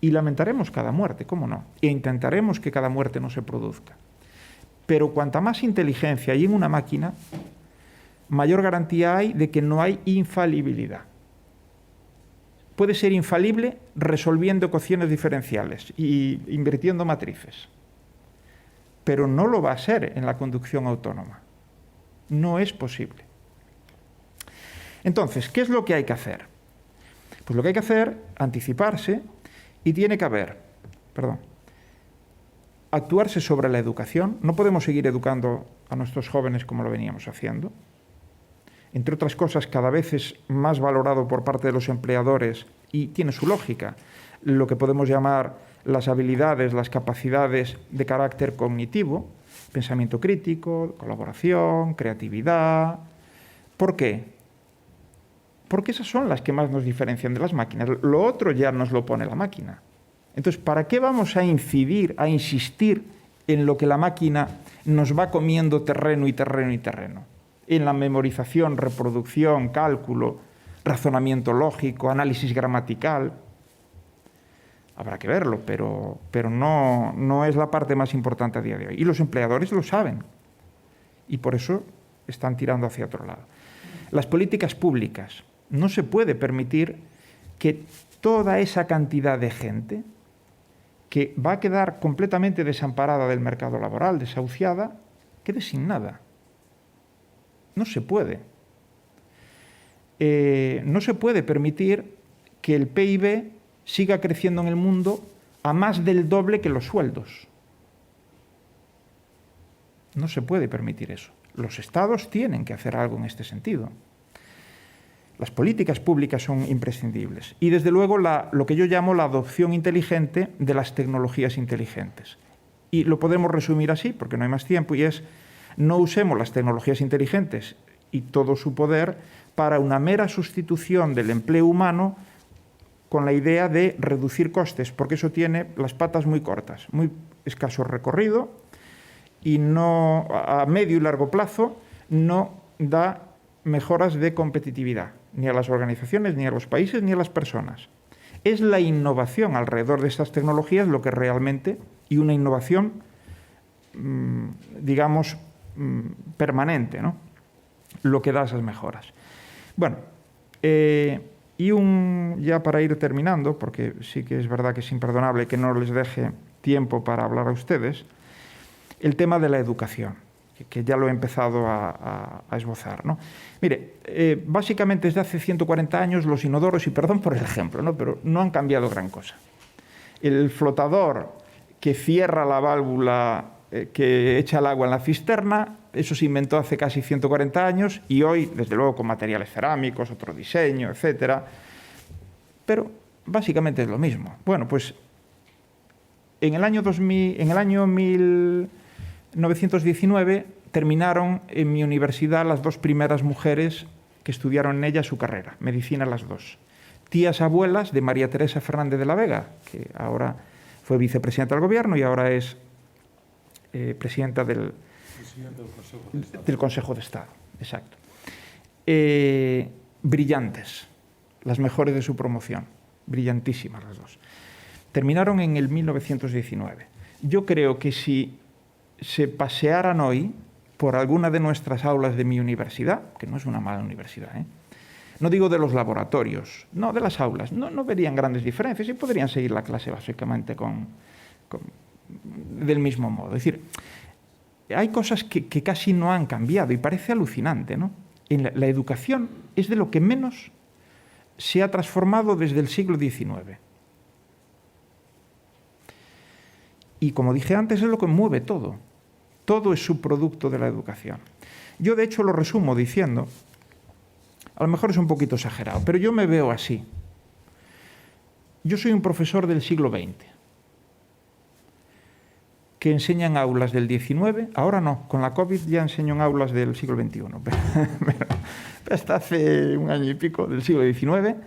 Y lamentaremos cada muerte, ¿cómo no? E intentaremos que cada muerte no se produzca. Pero cuanta más inteligencia hay en una máquina, mayor garantía hay de que no hay infalibilidad. puede ser infalible resolviendo ecuaciones diferenciales y invirtiendo matrices. Pero no lo va a ser en la conducción autónoma. No es posible. Entonces, ¿qué es lo que hay que hacer? Pues lo que hay que hacer, anticiparse, y tiene que haber, actuarse sobre la educación. No podemos seguir educando a nuestros jóvenes como lo veníamos haciendo. Entre otras cosas, cada vez es más valorado por parte de los empleadores, y tiene su lógica, lo que podemos llamar las habilidades, las capacidades de carácter cognitivo, pensamiento crítico, colaboración, creatividad. ¿Por qué? Porque esas son las que más nos diferencian de las máquinas. Lo otro ya nos lo pone la máquina. Entonces, ¿para qué vamos a incidir, a insistir en lo que la máquina nos va comiendo terreno y terreno y terreno? En la memorización, reproducción, cálculo, razonamiento lógico, análisis gramatical. Habrá que verlo, pero no es la parte más importante a día de hoy. Y los empleadores lo saben. Y por eso están tirando hacia otro lado. Las políticas públicas. No se puede permitir que toda esa cantidad de gente que va a quedar completamente desamparada del mercado laboral, desahuciada, quede sin nada. No se puede. No se puede permitir que el PIB siga creciendo en el mundo a más del doble que los sueldos. No se puede permitir eso. Los estados tienen que hacer algo en este sentido. Las políticas públicas son imprescindibles. Y desde luego lo que yo llamo la adopción inteligente de las tecnologías inteligentes. Y lo podemos resumir así, porque no hay más tiempo, y es: no usemos las tecnologías inteligentes y todo su poder para una mera sustitución del empleo humano con la idea de reducir costes, porque eso tiene las patas muy cortas, muy escaso recorrido, y no, a medio y largo plazo no da mejoras de competitividad, ni a las organizaciones, ni a los países, ni a las personas. Es la innovación alrededor de estas tecnologías lo que realmente, y una innovación, digamos, permanente, ¿no?, lo que da esas mejoras. Bueno, ya para ir terminando, porque sí que es verdad que es imperdonable que no les deje tiempo para hablar a ustedes, el tema de la educación, que ya lo he empezado a esbozar, ¿no? Mire, básicamente desde hace 140 años los inodoros, y perdón por el ejemplo, ¿no?, pero no han cambiado gran cosa. El flotador que cierra la válvula que echa el agua en la cisterna, eso se inventó hace casi 140 años y hoy, desde luego, con materiales cerámicos, otro diseño, etcétera. Pero básicamente es lo mismo. Bueno, pues en el año 1919 terminaron en mi universidad las dos primeras mujeres que estudiaron en ella su carrera, medicina las dos. Tías abuelas de María Teresa Fernández de la Vega, que ahora fue vicepresidenta del Gobierno y ahora es presidenta del Consejo de Estado. Exacto. Brillantes, las mejores de su promoción, brillantísimas las dos. Terminaron en el 1919. Yo creo que si se pasearan hoy por alguna de nuestras aulas de mi universidad, que no es una mala universidad, no digo de los laboratorios, no, de las aulas, no verían grandes diferencias y podrían seguir la clase básicamente del mismo modo. Es decir, hay cosas que casi no han cambiado y parece alucinante, ¿no? La educación es de lo que menos se ha transformado desde el siglo XIX. Y como dije antes, es lo que mueve todo. Todo es subproducto de la educación. Yo, de hecho, lo resumo diciendo, a lo mejor es un poquito exagerado, pero yo me veo así. Yo soy un profesor del siglo XX, que enseña en aulas del XIX, ahora no, con la COVID ya enseño en aulas del siglo XXI, pero hasta hace un año y pico del siglo XIX,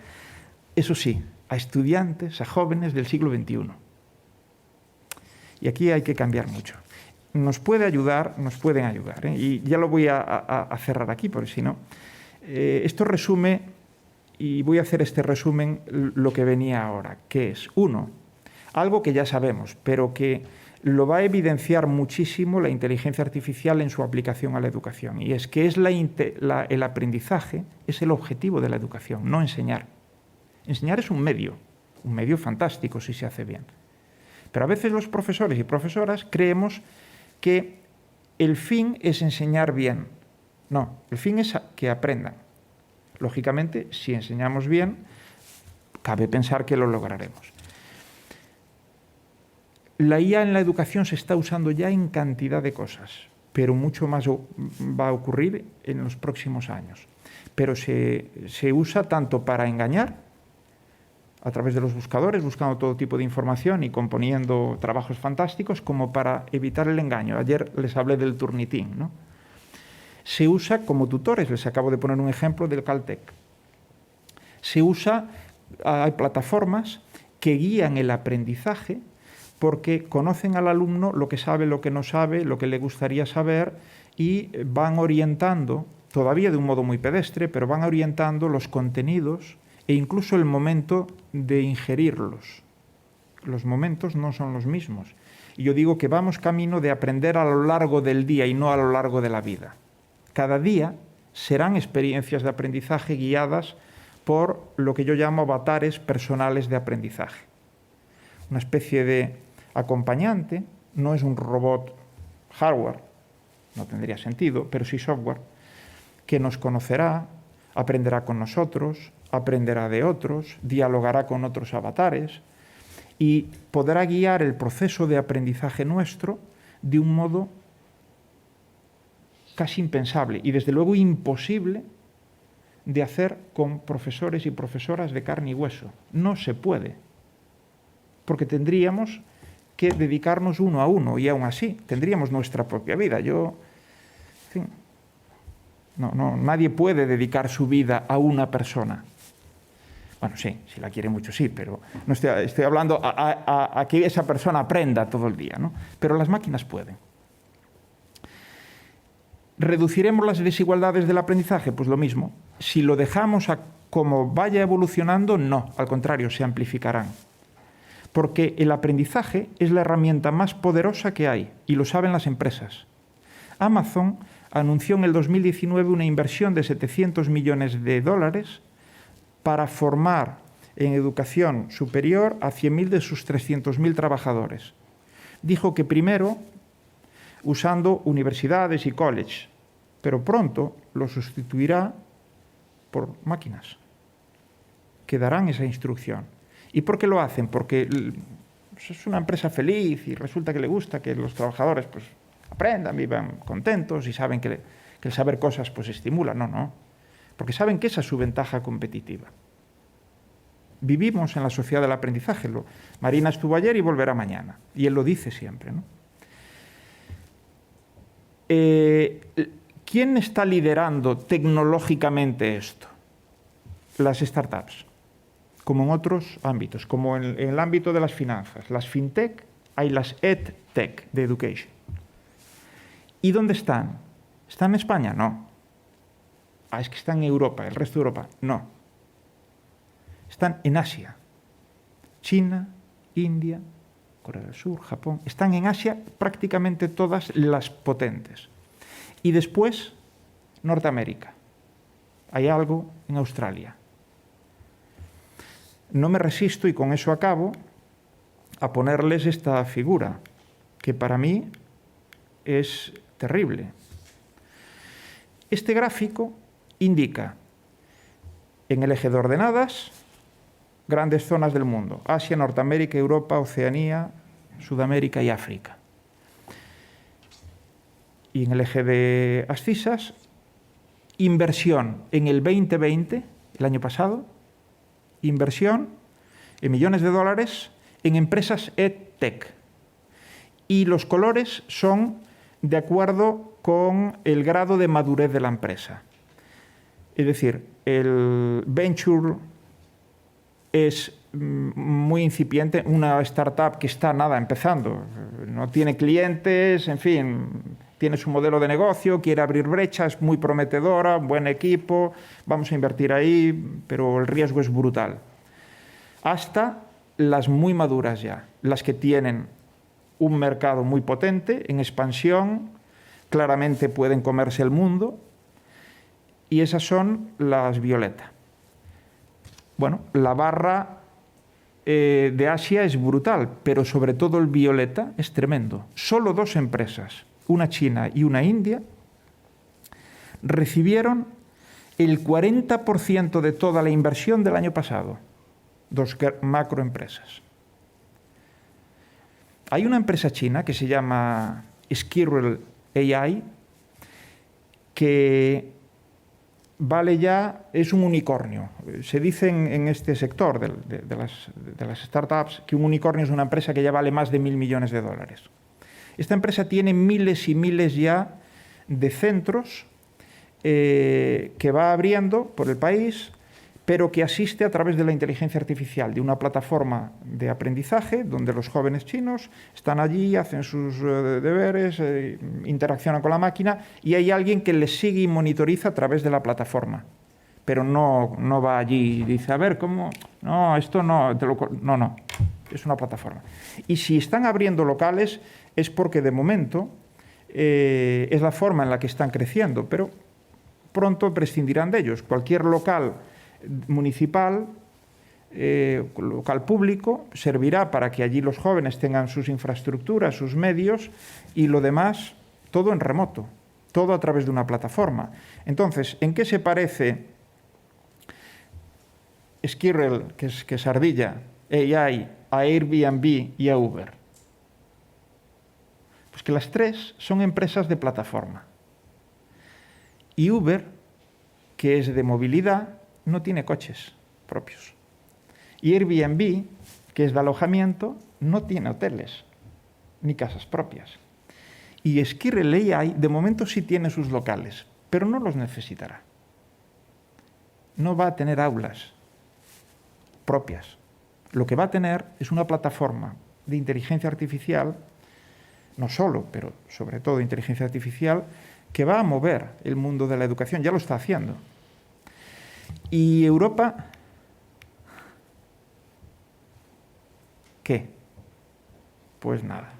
eso sí, a estudiantes, a jóvenes del siglo XXI. Y aquí hay que cambiar mucho. Nos pueden ayudar, y ya lo voy a cerrar aquí, porque si no, esto resume, y voy a hacer este resumen, lo que venía ahora, que es, uno, algo que ya sabemos, pero que lo va a evidenciar muchísimo la inteligencia artificial en su aplicación a la educación, y es que el aprendizaje es el objetivo de la educación, no enseñar. Enseñar es un medio fantástico si se hace bien. Pero a veces los profesores y profesoras creemos que el fin es enseñar bien. No, el fin es que aprendan. Lógicamente, si enseñamos bien, cabe pensar que lo lograremos. La IA en la educación se está usando ya en cantidad de cosas, pero mucho más va a ocurrir en los próximos años. Pero se usa tanto para engañar, a través de los buscadores, buscando todo tipo de información y componiendo trabajos fantásticos, como para evitar el engaño. Ayer les hablé del Turnitin, ¿no? Se usa como tutores, les acabo de poner un ejemplo del Caltech. Se usa, hay plataformas que guían el aprendizaje porque conocen al alumno lo que sabe, lo que no sabe, lo que le gustaría saber y van orientando, todavía de un modo muy pedestre, pero van orientando los contenidos e incluso el momento de ingerirlos. Los momentos no son los mismos. Y yo digo que vamos camino de aprender a lo largo del día y no a lo largo de la vida. Cada día serán experiencias de aprendizaje guiadas por lo que yo llamo avatares personales de aprendizaje. Una especie de acompañante, no es un robot hardware, no tendría sentido, pero sí software, que nos conocerá, aprenderá con nosotros, aprenderá de otros, dialogará con otros avatares y podrá guiar el proceso de aprendizaje nuestro de un modo casi impensable y desde luego imposible de hacer con profesores y profesoras de carne y hueso. No se puede, porque tendríamos que dedicarnos uno a uno y aún así tendríamos nuestra propia vida. En fin, nadie puede dedicar su vida a una persona. Bueno, sí, si la quiere mucho sí, pero no estoy hablando a que esa persona aprenda todo el día, ¿no? Pero las máquinas pueden. ¿Reduciremos las desigualdades del aprendizaje? Pues lo mismo. Si lo dejamos como vaya evolucionando, no, al contrario, se amplificarán. Porque el aprendizaje es la herramienta más poderosa que hay, y lo saben las empresas. Amazon anunció en el 2019 una inversión de $700 millones para formar en educación superior a 100.000 de sus 300.000 trabajadores. Dijo que primero usando universidades y colleges, pero pronto lo sustituirá por máquinas que darán esa instrucción. ¿Y por qué lo hacen? Porque es una empresa feliz y resulta que le gusta que los trabajadores pues, aprendan, vivan contentos y saben que el saber cosas pues, estimula. No. Porque saben que esa es su ventaja competitiva. Vivimos en la sociedad del aprendizaje. Marina estuvo ayer y volverá mañana. Y él lo dice siempre, ¿no? ¿Quién está liderando tecnológicamente esto? Las startups, como en otros ámbitos, como en el ámbito de las finanzas. Las fintech, hay las edtech de education. ¿Y dónde están? ¿Están en España? No. Es que están en Europa, el resto de Europa. No. Están en Asia. China, India, Corea del Sur, Japón. Están en Asia prácticamente todas las potentes. Y después, Norteamérica. Hay algo en Australia. No me resisto, y con eso acabo, a ponerles esta figura, que para mí es terrible. Este gráfico indica en el eje de ordenadas grandes zonas del mundo: Asia, Norteamérica, Europa, Oceanía, Sudamérica y África. Y en el eje de abscisas, inversión en el 2020, el año pasado, inversión en millones de dólares en empresas EdTech. Y los colores son de acuerdo con el grado de madurez de la empresa. Es decir, el venture es muy incipiente, una startup que está empezando, no tiene clientes, en fin, tiene su modelo de negocio, quiere abrir brechas, muy prometedora, buen equipo, vamos a invertir ahí, pero el riesgo es brutal. Hasta las muy maduras ya, las que tienen un mercado muy potente, en expansión, claramente pueden comerse el mundo, y esas son las violeta. bueno, la barra de Asia es brutal, pero sobre todo el violeta es tremendo. Solo 2 empresas, una china y una india, recibieron el 40% de toda la inversión del año pasado. 2 macroempresas. Hay una empresa china que se llama Squirrel AI, que vale ya, es un unicornio. Se dice en este sector de las startups que un unicornio es una empresa que ya vale más de $1.000 millones. Esta empresa tiene miles y miles ya de centros que va abriendo por el país, pero que asiste a través de la inteligencia artificial, de una plataforma de aprendizaje donde los jóvenes chinos están allí, hacen sus deberes, interaccionan con la máquina y hay alguien que les sigue y monitoriza a través de la plataforma. Pero no va allí y dice, a ver, ¿cómo? No, esto no, no, es una plataforma. Y si están abriendo locales es porque de momento es la forma en la que están creciendo, pero pronto prescindirán de ellos. Cualquier local municipal, local público, servirá para que allí los jóvenes tengan sus infraestructuras, sus medios y lo demás, todo en remoto, todo a través de una plataforma. Entonces, ¿en qué se parece Squirrel, que es ardilla, AI, a Airbnb y a Uber? Pues que las 3 son empresas de plataforma. Y Uber, que es de movilidad, no tiene coches propios. Y Airbnb, que es de alojamiento, no tiene hoteles ni casas propias. Y Squirrel AI, de momento sí tiene sus locales, pero no los necesitará. No va a tener aulas propias. Lo que va a tener es una plataforma de inteligencia artificial, no solo, pero sobre todo inteligencia artificial, que va a mover el mundo de la educación. Ya lo está haciendo. ¿Y Europa? ¿Qué? Pues nada.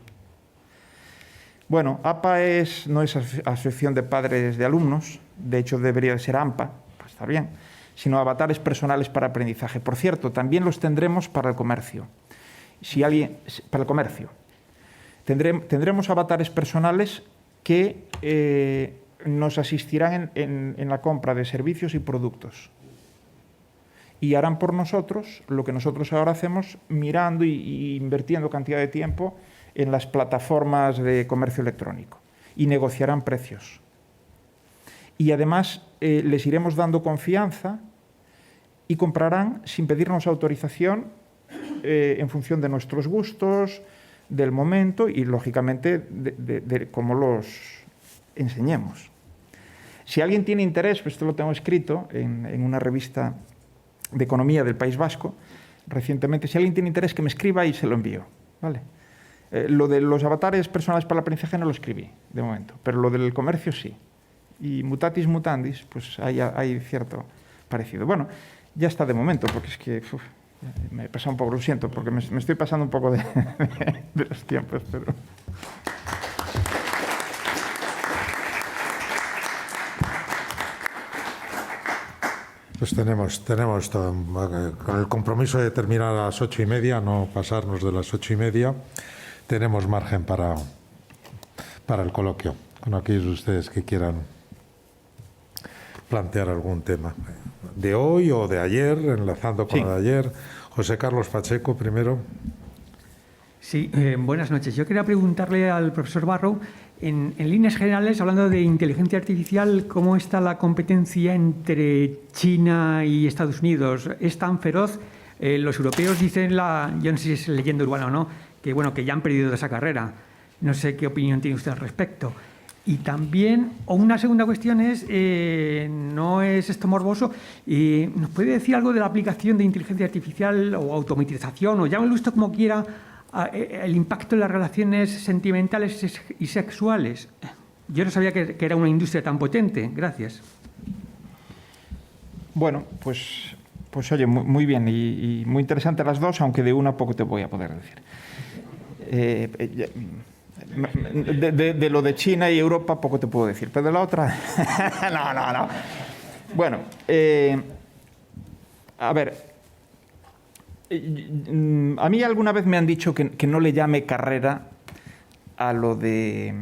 Bueno, APA no es Asociación de Padres de Alumnos, de hecho debería de ser AMPA, pues está bien, sino avatares personales para aprendizaje. Por cierto, también los tendremos para el comercio. Para el comercio. Tendremos avatares personales que nos asistirán en la compra de servicios y productos. Y harán por nosotros lo que nosotros ahora hacemos mirando y invirtiendo cantidad de tiempo en las plataformas de comercio electrónico. Y negociarán precios. Y además les iremos dando confianza y comprarán sin pedirnos autorización en función de nuestros gustos, del momento y, lógicamente, de cómo los enseñemos. Si alguien tiene interés, pues esto lo tengo escrito en una revista de economía del País Vasco recientemente, si alguien tiene interés que me escriba y se lo envío, ¿vale? Lo de los avatares personales para el aprendizaje no lo escribí de momento, pero lo del comercio sí. Y mutatis mutandis, pues hay cierto parecido. Bueno, ya está de momento, porque es que me pasa un poco, lo siento, porque me estoy pasando un poco de los tiempos, pero... Pues tenemos todo, con el compromiso de terminar a las 8:30, no pasarnos de las 8:30, tenemos margen para el coloquio, con aquellos de ustedes que quieran plantear algún tema de hoy o de ayer, enlazando con lo de ayer. José Carlos Pacheco, primero. Sí, buenas noches. Yo quería preguntarle al profesor Barrow, en líneas generales, hablando de inteligencia artificial, ¿cómo está la competencia entre China y Estados Unidos? ¿Es tan feroz? Los europeos dicen, yo no sé si es leyenda urbana o no, que bueno, que ya han perdido esa carrera. No sé qué opinión tiene usted al respecto. Y también, una segunda cuestión es, no es esto morboso, ¿nos puede decir algo de la aplicación de inteligencia artificial o automatización, o llámelo usted como quiera, el impacto en las relaciones sentimentales y sexuales? Yo no sabía que era una industria tan potente. Gracias. Bueno, pues oye, muy bien y muy interesante las dos, aunque de una poco te voy a poder decir. De lo de China y Europa poco te puedo decir, pero de la otra... no. Bueno, a ver, A mí alguna vez me han dicho que no le llame carrera a lo de...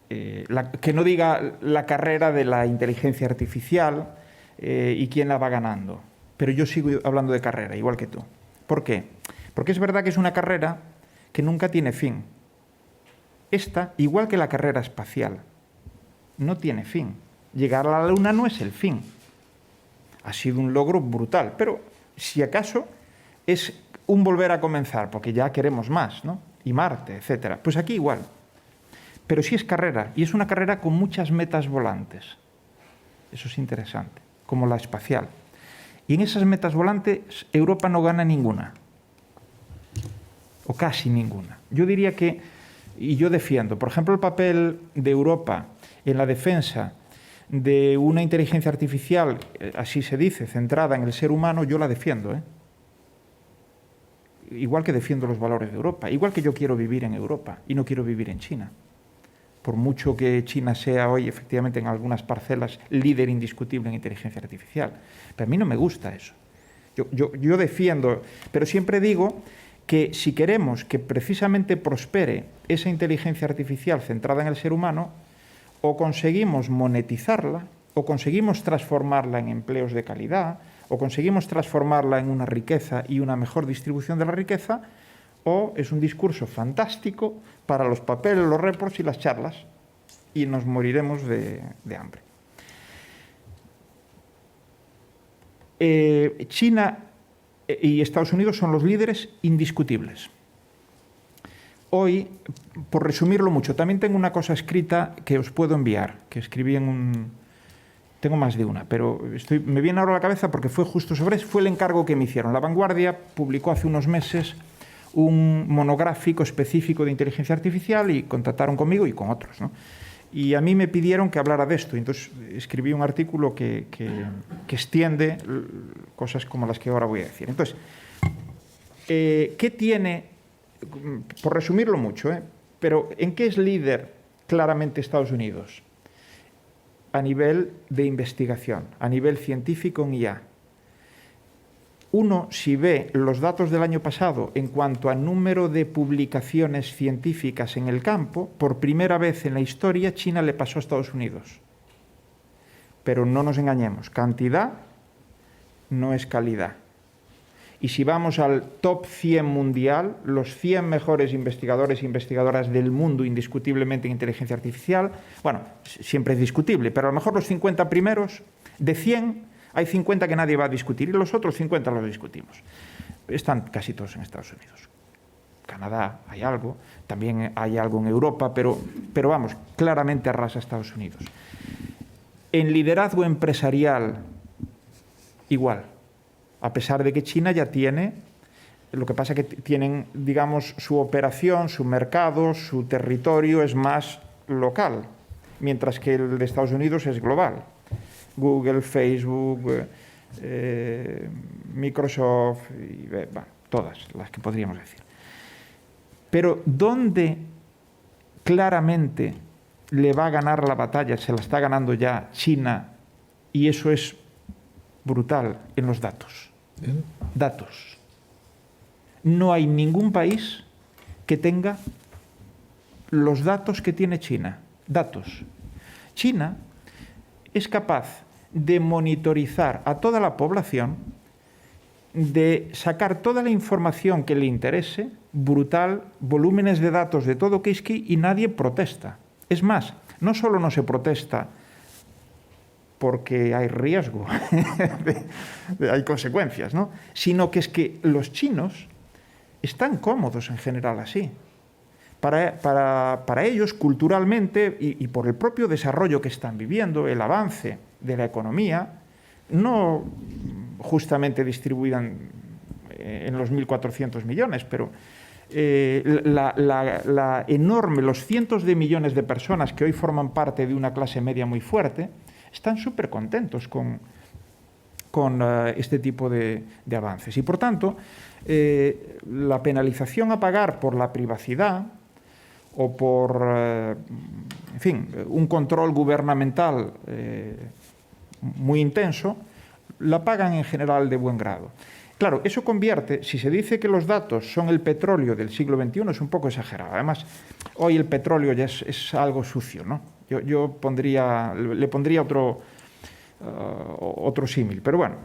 que no diga la carrera de la inteligencia artificial y quién la va ganando. Pero yo sigo hablando de carrera, igual que tú. ¿Por qué? Porque es verdad que es una carrera que nunca tiene fin. Esta, igual que la carrera espacial, no tiene fin. Llegar a la Luna no es el fin. Ha sido un logro brutal, pero si acaso es un volver a comenzar, porque ya queremos más, ¿no? Y Marte, etcétera. Pues aquí igual. Pero sí es carrera, y es una carrera con muchas metas volantes. Eso es interesante, como la espacial. Y en esas metas volantes Europa no gana ninguna, o casi ninguna. Yo diría que, y yo defiendo, por ejemplo, el papel de Europa en la defensa de una inteligencia artificial, así se dice, centrada en el ser humano, yo la defiendo, ¿eh? Igual que defiendo los valores de Europa, igual que yo quiero vivir en Europa y no quiero vivir en China. Por mucho que China sea hoy, efectivamente, en algunas parcelas, líder indiscutible en inteligencia artificial. Pero a mí no me gusta eso. Yo defiendo, pero siempre digo que si queremos que precisamente prospere esa inteligencia artificial centrada en el ser humano, o conseguimos monetizarla, o conseguimos transformarla en empleos de calidad, o conseguimos transformarla en una riqueza y una mejor distribución de la riqueza, o es un discurso fantástico para los papeles, los reports y las charlas, y nos moriremos de hambre. China y Estados Unidos son los líderes indiscutibles. Hoy, por resumirlo mucho, también tengo una cosa escrita que os puedo enviar, que escribí en un... Tengo más de una, pero me viene ahora a la cabeza porque fue justo sobre eso, fue el encargo que me hicieron. La Vanguardia publicó hace unos meses un monográfico específico de inteligencia artificial y contactaron conmigo y con otros, ¿no? Y a mí me pidieron que hablara de esto. Entonces escribí un artículo que extiende cosas como las que ahora voy a decir. Entonces, ¿qué tiene, por resumirlo mucho, pero en qué es líder claramente Estados Unidos? A nivel de investigación, a nivel científico en IA. Uno, si ve los datos del año pasado en cuanto a número de publicaciones científicas en el campo, por primera vez en la historia China le pasó a Estados Unidos. Pero no nos engañemos, cantidad no es calidad. Y si vamos al top 100 mundial, los 100 mejores investigadores e investigadoras del mundo, indiscutiblemente en inteligencia artificial, bueno, siempre es discutible, pero a lo mejor los 50 primeros, de 100, hay 50 que nadie va a discutir y los otros 50 los discutimos. Están casi todos en Estados Unidos. Canadá hay algo, también hay algo en Europa, pero vamos, claramente arrasa Estados Unidos. En liderazgo empresarial, igual. A pesar de que China ya tiene, lo que pasa es que tienen, digamos, su operación, su mercado, su territorio es más local, mientras que el de Estados Unidos es global. Google, Facebook, Microsoft, y, bueno, todas las que podríamos decir. Pero ¿dónde claramente le va a ganar la batalla? Se la está ganando ya China, y eso es brutal en los datos. Datos. No hay ningún país que tenga los datos que tiene China. Datos. China es capaz de monitorizar a toda la población, de sacar toda la información que le interese, brutal, volúmenes de datos de todo Kiski, y nadie protesta. Es más, no solo no se protesta porque hay riesgo, hay consecuencias, ¿no? Sino que es que los chinos están cómodos en general así. Para ellos, culturalmente, y por el propio desarrollo que están viviendo, el avance de la economía, no justamente distribuida en los 1.400 millones, pero la enorme, los cientos de millones de personas que hoy forman parte de una clase media muy fuerte, están súper contentos con este tipo de avances. Y por tanto, la penalización a pagar por la privacidad o por, en fin, un control gubernamental muy intenso, la pagan en general de buen grado. Claro, eso convierte, si se dice que los datos son el petróleo del siglo XXI, es un poco exagerado. Además, hoy el petróleo ya es algo sucio, ¿no? Yo le pondría otro símil, pero bueno.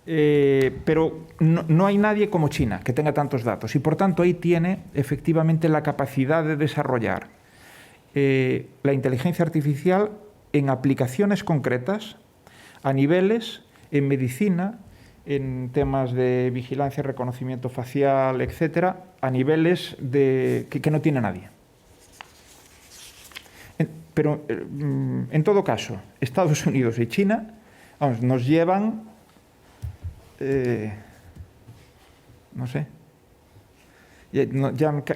Pero no hay nadie como China que tenga tantos datos y por tanto ahí tiene efectivamente la capacidad de desarrollar la inteligencia artificial en aplicaciones concretas a niveles en medicina, en temas de vigilancia, reconocimiento facial, etcétera, a niveles que no tiene nadie. Pero en todo caso, Estados Unidos y China, vamos, nos llevan no sé, ya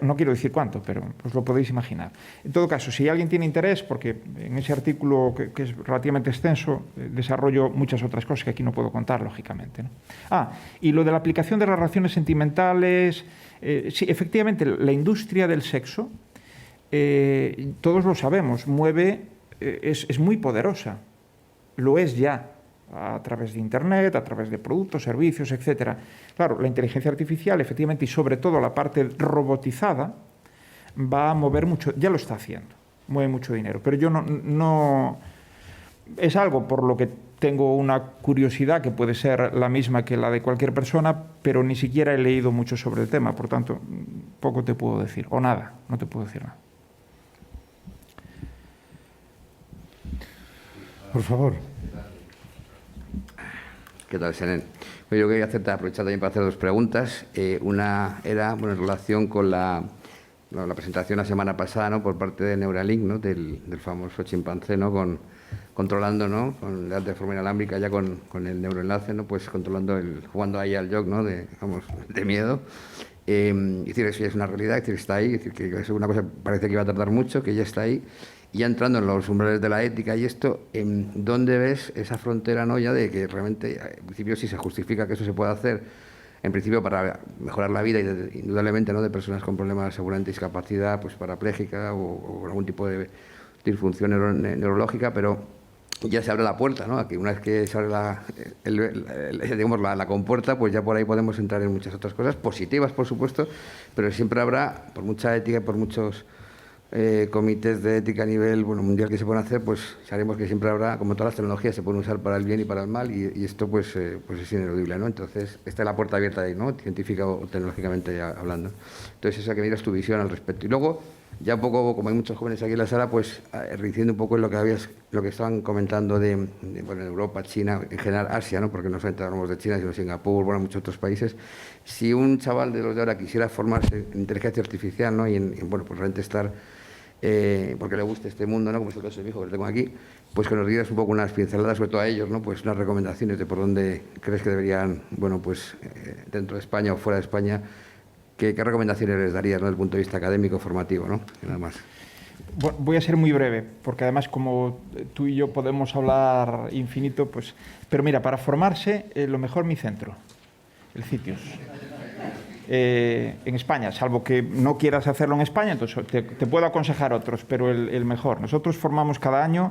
no quiero decir cuánto, pero os lo podéis imaginar. En todo caso, si alguien tiene interés, porque en ese artículo que es relativamente extenso, desarrollo muchas otras cosas que aquí no puedo contar, lógicamente, ¿no? Y lo de la aplicación de las relaciones sentimentales, sí, efectivamente, la industria del sexo, todos lo sabemos, es muy poderosa, lo es ya, a través de Internet, a través de productos, servicios, etc. Claro, la inteligencia artificial, efectivamente, y sobre todo la parte robotizada, va a mover mucho, ya lo está haciendo, mueve mucho dinero. Pero yo no es algo por lo que tengo una curiosidad que puede ser la misma que la de cualquier persona, pero ni siquiera he leído mucho sobre el tema, por tanto, poco te puedo decir, o nada, no te puedo decir nada. Por favor. ¿Qué tal, Senén? Yo quería aprovechar también para hacer dos preguntas. Una era en relación con la presentación la semana pasada, ¿no?, por parte de Neuralink, ¿no?, del famoso chimpancé, ¿no?, controlando, ¿no?, de forma inalámbrica ya con el neuroenlace, ¿no?, pues controlando, jugando ahí al joc, ¿no?, de miedo. Es decir, eso ya es una realidad, es decir, está ahí, es decir, que es una cosa que parece que iba a tardar mucho, que ya está ahí. Y ya entrando en los umbrales de la ética y esto, ¿dónde ves esa frontera, ¿no?, ya de que realmente, en principio, si se justifica que eso se pueda hacer, en principio para mejorar la vida, indudablemente, ¿no?, de personas con problemas seguramente de discapacidad, pues parapléjica o algún tipo de disfunción neurológica, pero ya se abre la puerta, ¿no?, a que una vez que se abre la compuerta, pues ya por ahí podemos entrar en muchas otras cosas, positivas, por supuesto, pero siempre habrá, por mucha ética y por muchos comités de ética a nivel mundial que se pueden hacer, pues sabemos que siempre habrá, como todas las tecnologías se pueden usar para el bien y para el mal, y esto pues es ineludible, ¿no? Entonces, esta es la puerta abierta ahí, ¿no?, científica o tecnológicamente ya hablando. Entonces, esa que miras tu visión al respecto. Y luego, ya un poco, como hay muchos jóvenes aquí en la sala, pues diciendo un poco en lo que estaban comentando de Europa, China, en general Asia, ¿no?, porque no solamente hablamos de China, sino Singapur, muchos otros países. Si un chaval de los de ahora quisiera formarse en inteligencia artificial, ¿no?, y pues realmente estar porque le guste este mundo, ¿no?, como es el caso de mi hijo que lo tengo aquí, pues que nos dieras un poco unas pinceladas, sobre todo a ellos, ¿no?, pues unas recomendaciones de por dónde crees que deberían, pues dentro de España o fuera de España, ¿qué recomendaciones les darías, ¿no?, desde el punto de vista académico, formativo, ¿no? Nada más. Voy a ser muy breve, porque además como tú y yo podemos hablar infinito, pues, pero mira, para formarse, lo mejor mi centro, el CITIUS. En España, salvo que no quieras hacerlo en España, entonces te puedo aconsejar otros, pero el mejor. Nosotros formamos cada año,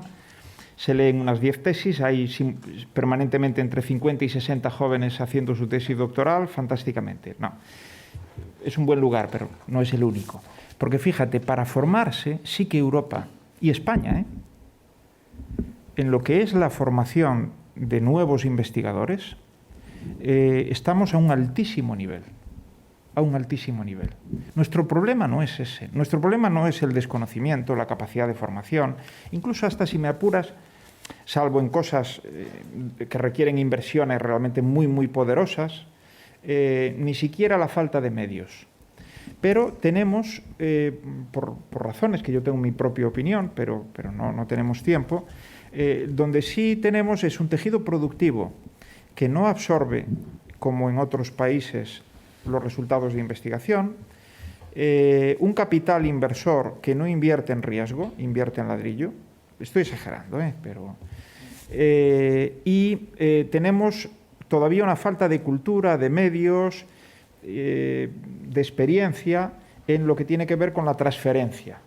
se leen unas 10 tesis, hay permanentemente entre 50 y 60 jóvenes haciendo su tesis doctoral, fantásticamente. No, es un buen lugar, pero no es el único. Porque fíjate, para formarse, sí que Europa y España, en lo que es la formación de nuevos investigadores, estamos a un altísimo nivel. A un altísimo nivel. Nuestro problema no es ese. Nuestro problema no es el desconocimiento, la capacidad de formación. Incluso hasta si me apuras, salvo en cosas que requieren inversiones realmente muy, muy poderosas, ni siquiera la falta de medios. Pero tenemos, por razones que yo tengo mi propia opinión, pero no tenemos tiempo, donde sí tenemos es un tejido productivo que no absorbe, como en otros países, los resultados de investigación, un capital inversor que no invierte en riesgo, invierte en ladrillo, estoy exagerando, pero tenemos todavía una falta de cultura, de medios, de experiencia en lo que tiene que ver con la transferencia,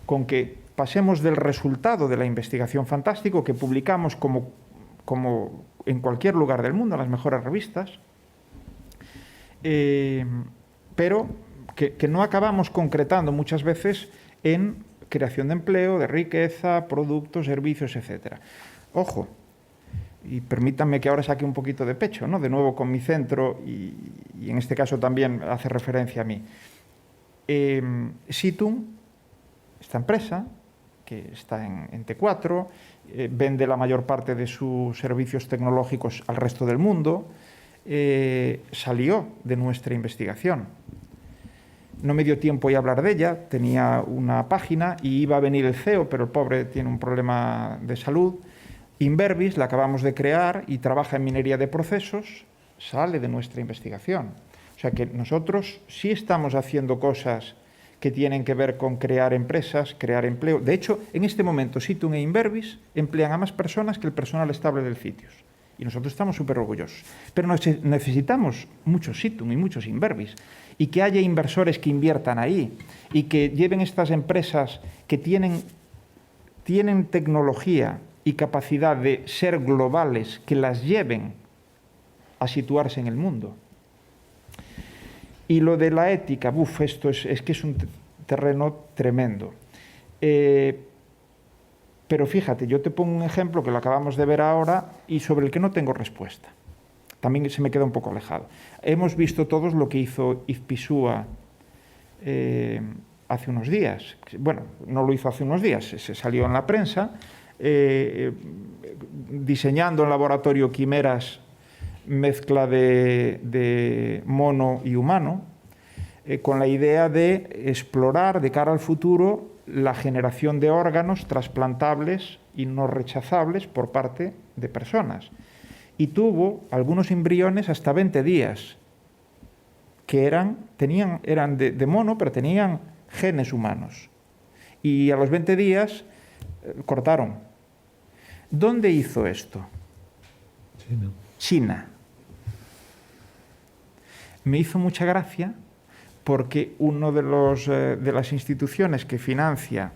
con que pasemos del resultado de la investigación fantástico que publicamos como en cualquier lugar del mundo, en las mejores revistas, pero que no acabamos concretando muchas veces en creación de empleo, de riqueza, productos, servicios, etc. Ojo, y permítanme que ahora saque un poquito de pecho, ¿no? De nuevo con mi centro, y en este caso también hace referencia a mí. Situm, esta empresa, que está en T4, vende la mayor parte de sus servicios tecnológicos al resto del mundo, salió de nuestra investigación. No me dio tiempo a hablar de ella, tenía una página y iba a venir el CEO, pero el pobre tiene un problema de salud. Inverbis, la acabamos de crear y trabaja en minería de procesos, sale de nuestra investigación. O sea que nosotros sí estamos haciendo cosas que tienen que ver con crear empresas, crear empleo. De hecho, en este momento, Situm e Inverbis emplean a más personas que el personal estable del CITIOS. Y nosotros estamos súper orgullosos. Pero necesitamos muchos Situm y muchos Inverbis. Y que haya inversores que inviertan ahí. Y que lleven estas empresas que tienen tecnología y capacidad de ser globales, que las lleven a situarse en el mundo. Y lo de la ética, esto es que es un terreno tremendo. Pero fíjate, yo te pongo un ejemplo que lo acabamos de ver ahora y sobre el que no tengo respuesta. También se me queda un poco alejado. Hemos visto todos lo que hizo IFPISUA hace unos días. Bueno, no lo hizo hace unos días, se salió en la prensa, diseñando en laboratorio quimeras mezcla de mono y humano, con la idea de explorar de cara al futuro la generación de órganos trasplantables y no rechazables por parte de personas. Y tuvo algunos embriones hasta 20 días, que eran de mono, pero tenían genes humanos. Y a los 20 días cortaron. ¿Dónde hizo esto? China. Me hizo mucha gracia porque uno de las instituciones que financia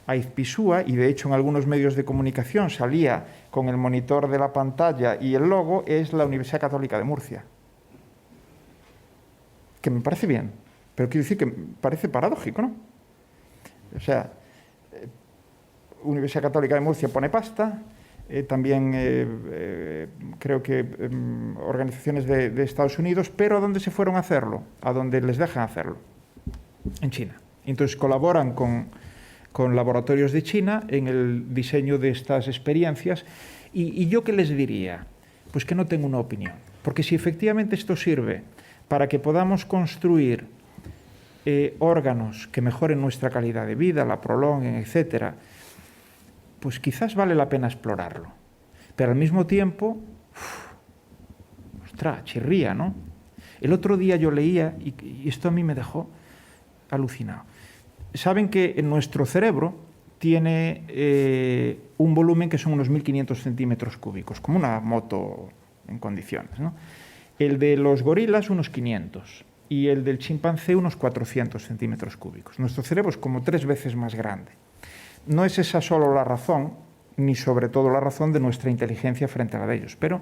a IFPISUA, y de hecho en algunos medios de comunicación salía con el monitor de la pantalla y el logo, es la Universidad Católica de Murcia. Que me parece bien, pero quiero decir que me parece paradójico, ¿no? O sea, Universidad Católica de Murcia pone pasta, también creo que organizaciones de Estados Unidos, pero ¿a dónde se fueron a hacerlo? A donde les dejan hacerlo, en China. Entonces colaboran con laboratorios de China en el diseño de estas experiencias. ¿Y yo qué les diría? Pues que no tengo una opinión, porque si efectivamente esto sirve para que podamos construir órganos que mejoren nuestra calidad de vida, la prolonguen, etcétera, pues quizás vale la pena explorarlo. Pero al mismo tiempo, ostras, chirría, ¿no? El otro día yo leía, y esto a mí me dejó alucinado. Saben que en nuestro cerebro tiene un volumen que son unos 1.500 centímetros cúbicos, como una moto en condiciones, ¿no? El de los gorilas unos 500 y el del chimpancé unos 400 centímetros cúbicos. Nuestro cerebro es como 3 veces más grande. No es esa solo la razón, ni sobre todo la razón de nuestra inteligencia frente a la de ellos, pero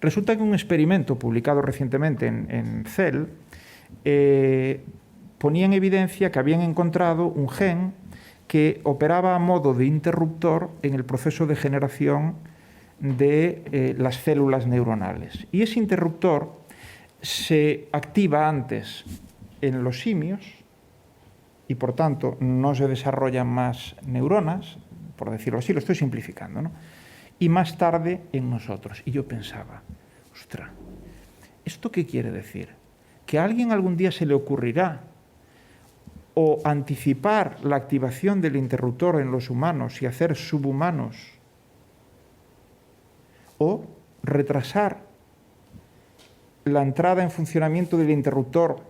resulta que un experimento publicado recientemente en Cell ponía en evidencia que habían encontrado un gen que operaba a modo de interruptor en el proceso de generación de las células neuronales. Y ese interruptor se activa antes en los simios y, por tanto, no se desarrollan más neuronas, por decirlo así, lo estoy simplificando, ¿no? Y más tarde en nosotros. Y yo pensaba, ostras, ¿esto qué quiere decir? ¿Que a alguien algún día se le ocurrirá o anticipar la activación del interruptor en los humanos y hacer subhumanos, o retrasar la entrada en funcionamiento del interruptor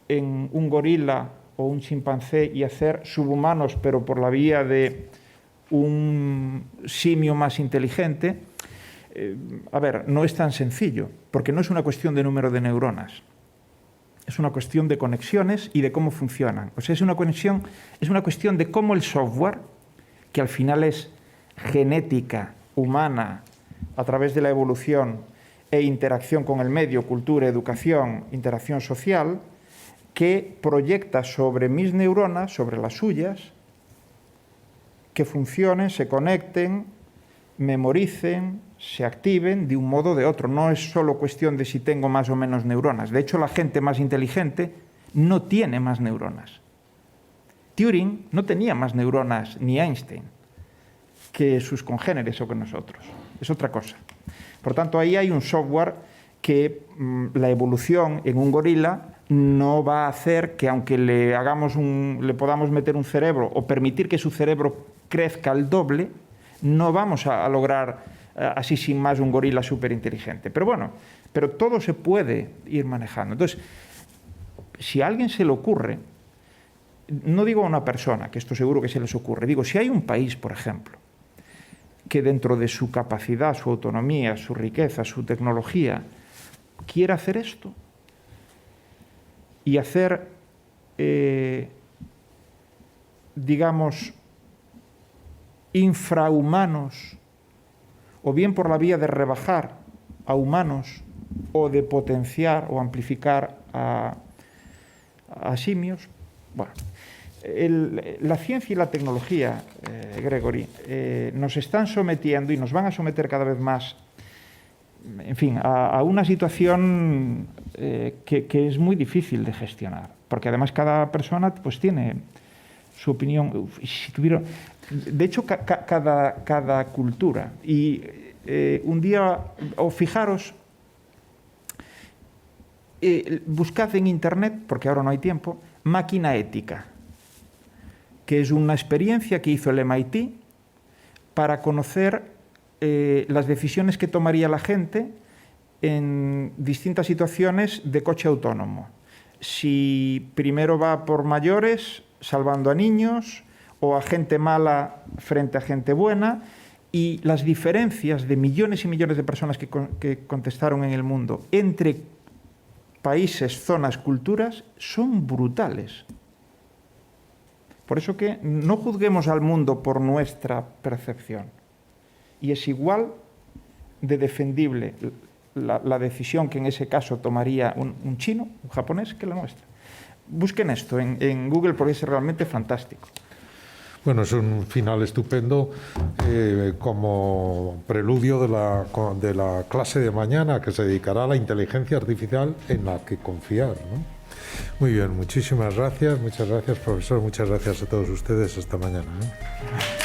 en un gorila o un chimpancé y hacer subhumanos, pero por la vía de un simio más inteligente? A ver, no es tan sencillo, porque no es una cuestión de número de neuronas. Es una cuestión de conexiones y de cómo funcionan. O sea, es una cuestión de cómo el software, que al final es genética humana a través de la evolución, e interacción con el medio, cultura, educación, interacción social, que proyecta sobre mis neuronas, sobre las suyas, que funcionen, se conecten, memoricen, se activen de un modo o de otro. No es solo cuestión de si tengo más o menos neuronas. De hecho, la gente más inteligente no tiene más neuronas. Turing no tenía más neuronas, ni Einstein, que sus congéneres o que nosotros. Es otra cosa. Por tanto, ahí hay un software que la evolución en un gorila no va a hacer que, aunque le podamos meter un cerebro o permitir que su cerebro crezca al doble, no vamos a lograr así sin más un gorila súper inteligente. Pero bueno, pero todo se puede ir manejando. Entonces, si a alguien se le ocurre, no digo a una persona, que esto seguro que se les ocurre, digo, si hay un país, por ejemplo, que dentro de su capacidad, su autonomía, su riqueza, su tecnología, quiere hacer esto y hacer, digamos, infrahumanos, o bien por la vía de rebajar a humanos o de potenciar o amplificar a simios. Bueno, la ciencia y la tecnología, Gregory, nos están sometiendo y nos van a someter cada vez más, en fin, a una situación que es muy difícil de gestionar, porque además cada persona pues tiene su opinión. Si tuviera, de hecho, cada cultura, y un día, o fijaros, buscad en internet, porque ahora no hay tiempo, máquina ética, que es una experiencia que hizo el MIT para conocer las decisiones que tomaría la gente en distintas situaciones de coche autónomo. Si primero va por mayores, salvando a niños, o a gente mala frente a gente buena, y las diferencias de millones y millones de personas que contestaron en el mundo entre países, zonas, culturas, son brutales. Por eso que no juzguemos al mundo por nuestra percepción. Y es igual de defendible la decisión que en ese caso tomaría un chino, un japonés, que la nuestra. Busquen esto en Google porque es realmente fantástico. Bueno, es un final estupendo como preludio de la clase de mañana, que se dedicará a la inteligencia artificial en la que confiar, ¿no? Muy bien, muchísimas gracias, muchas gracias, profesor, muchas gracias a todos ustedes. Hasta mañana, ¿no?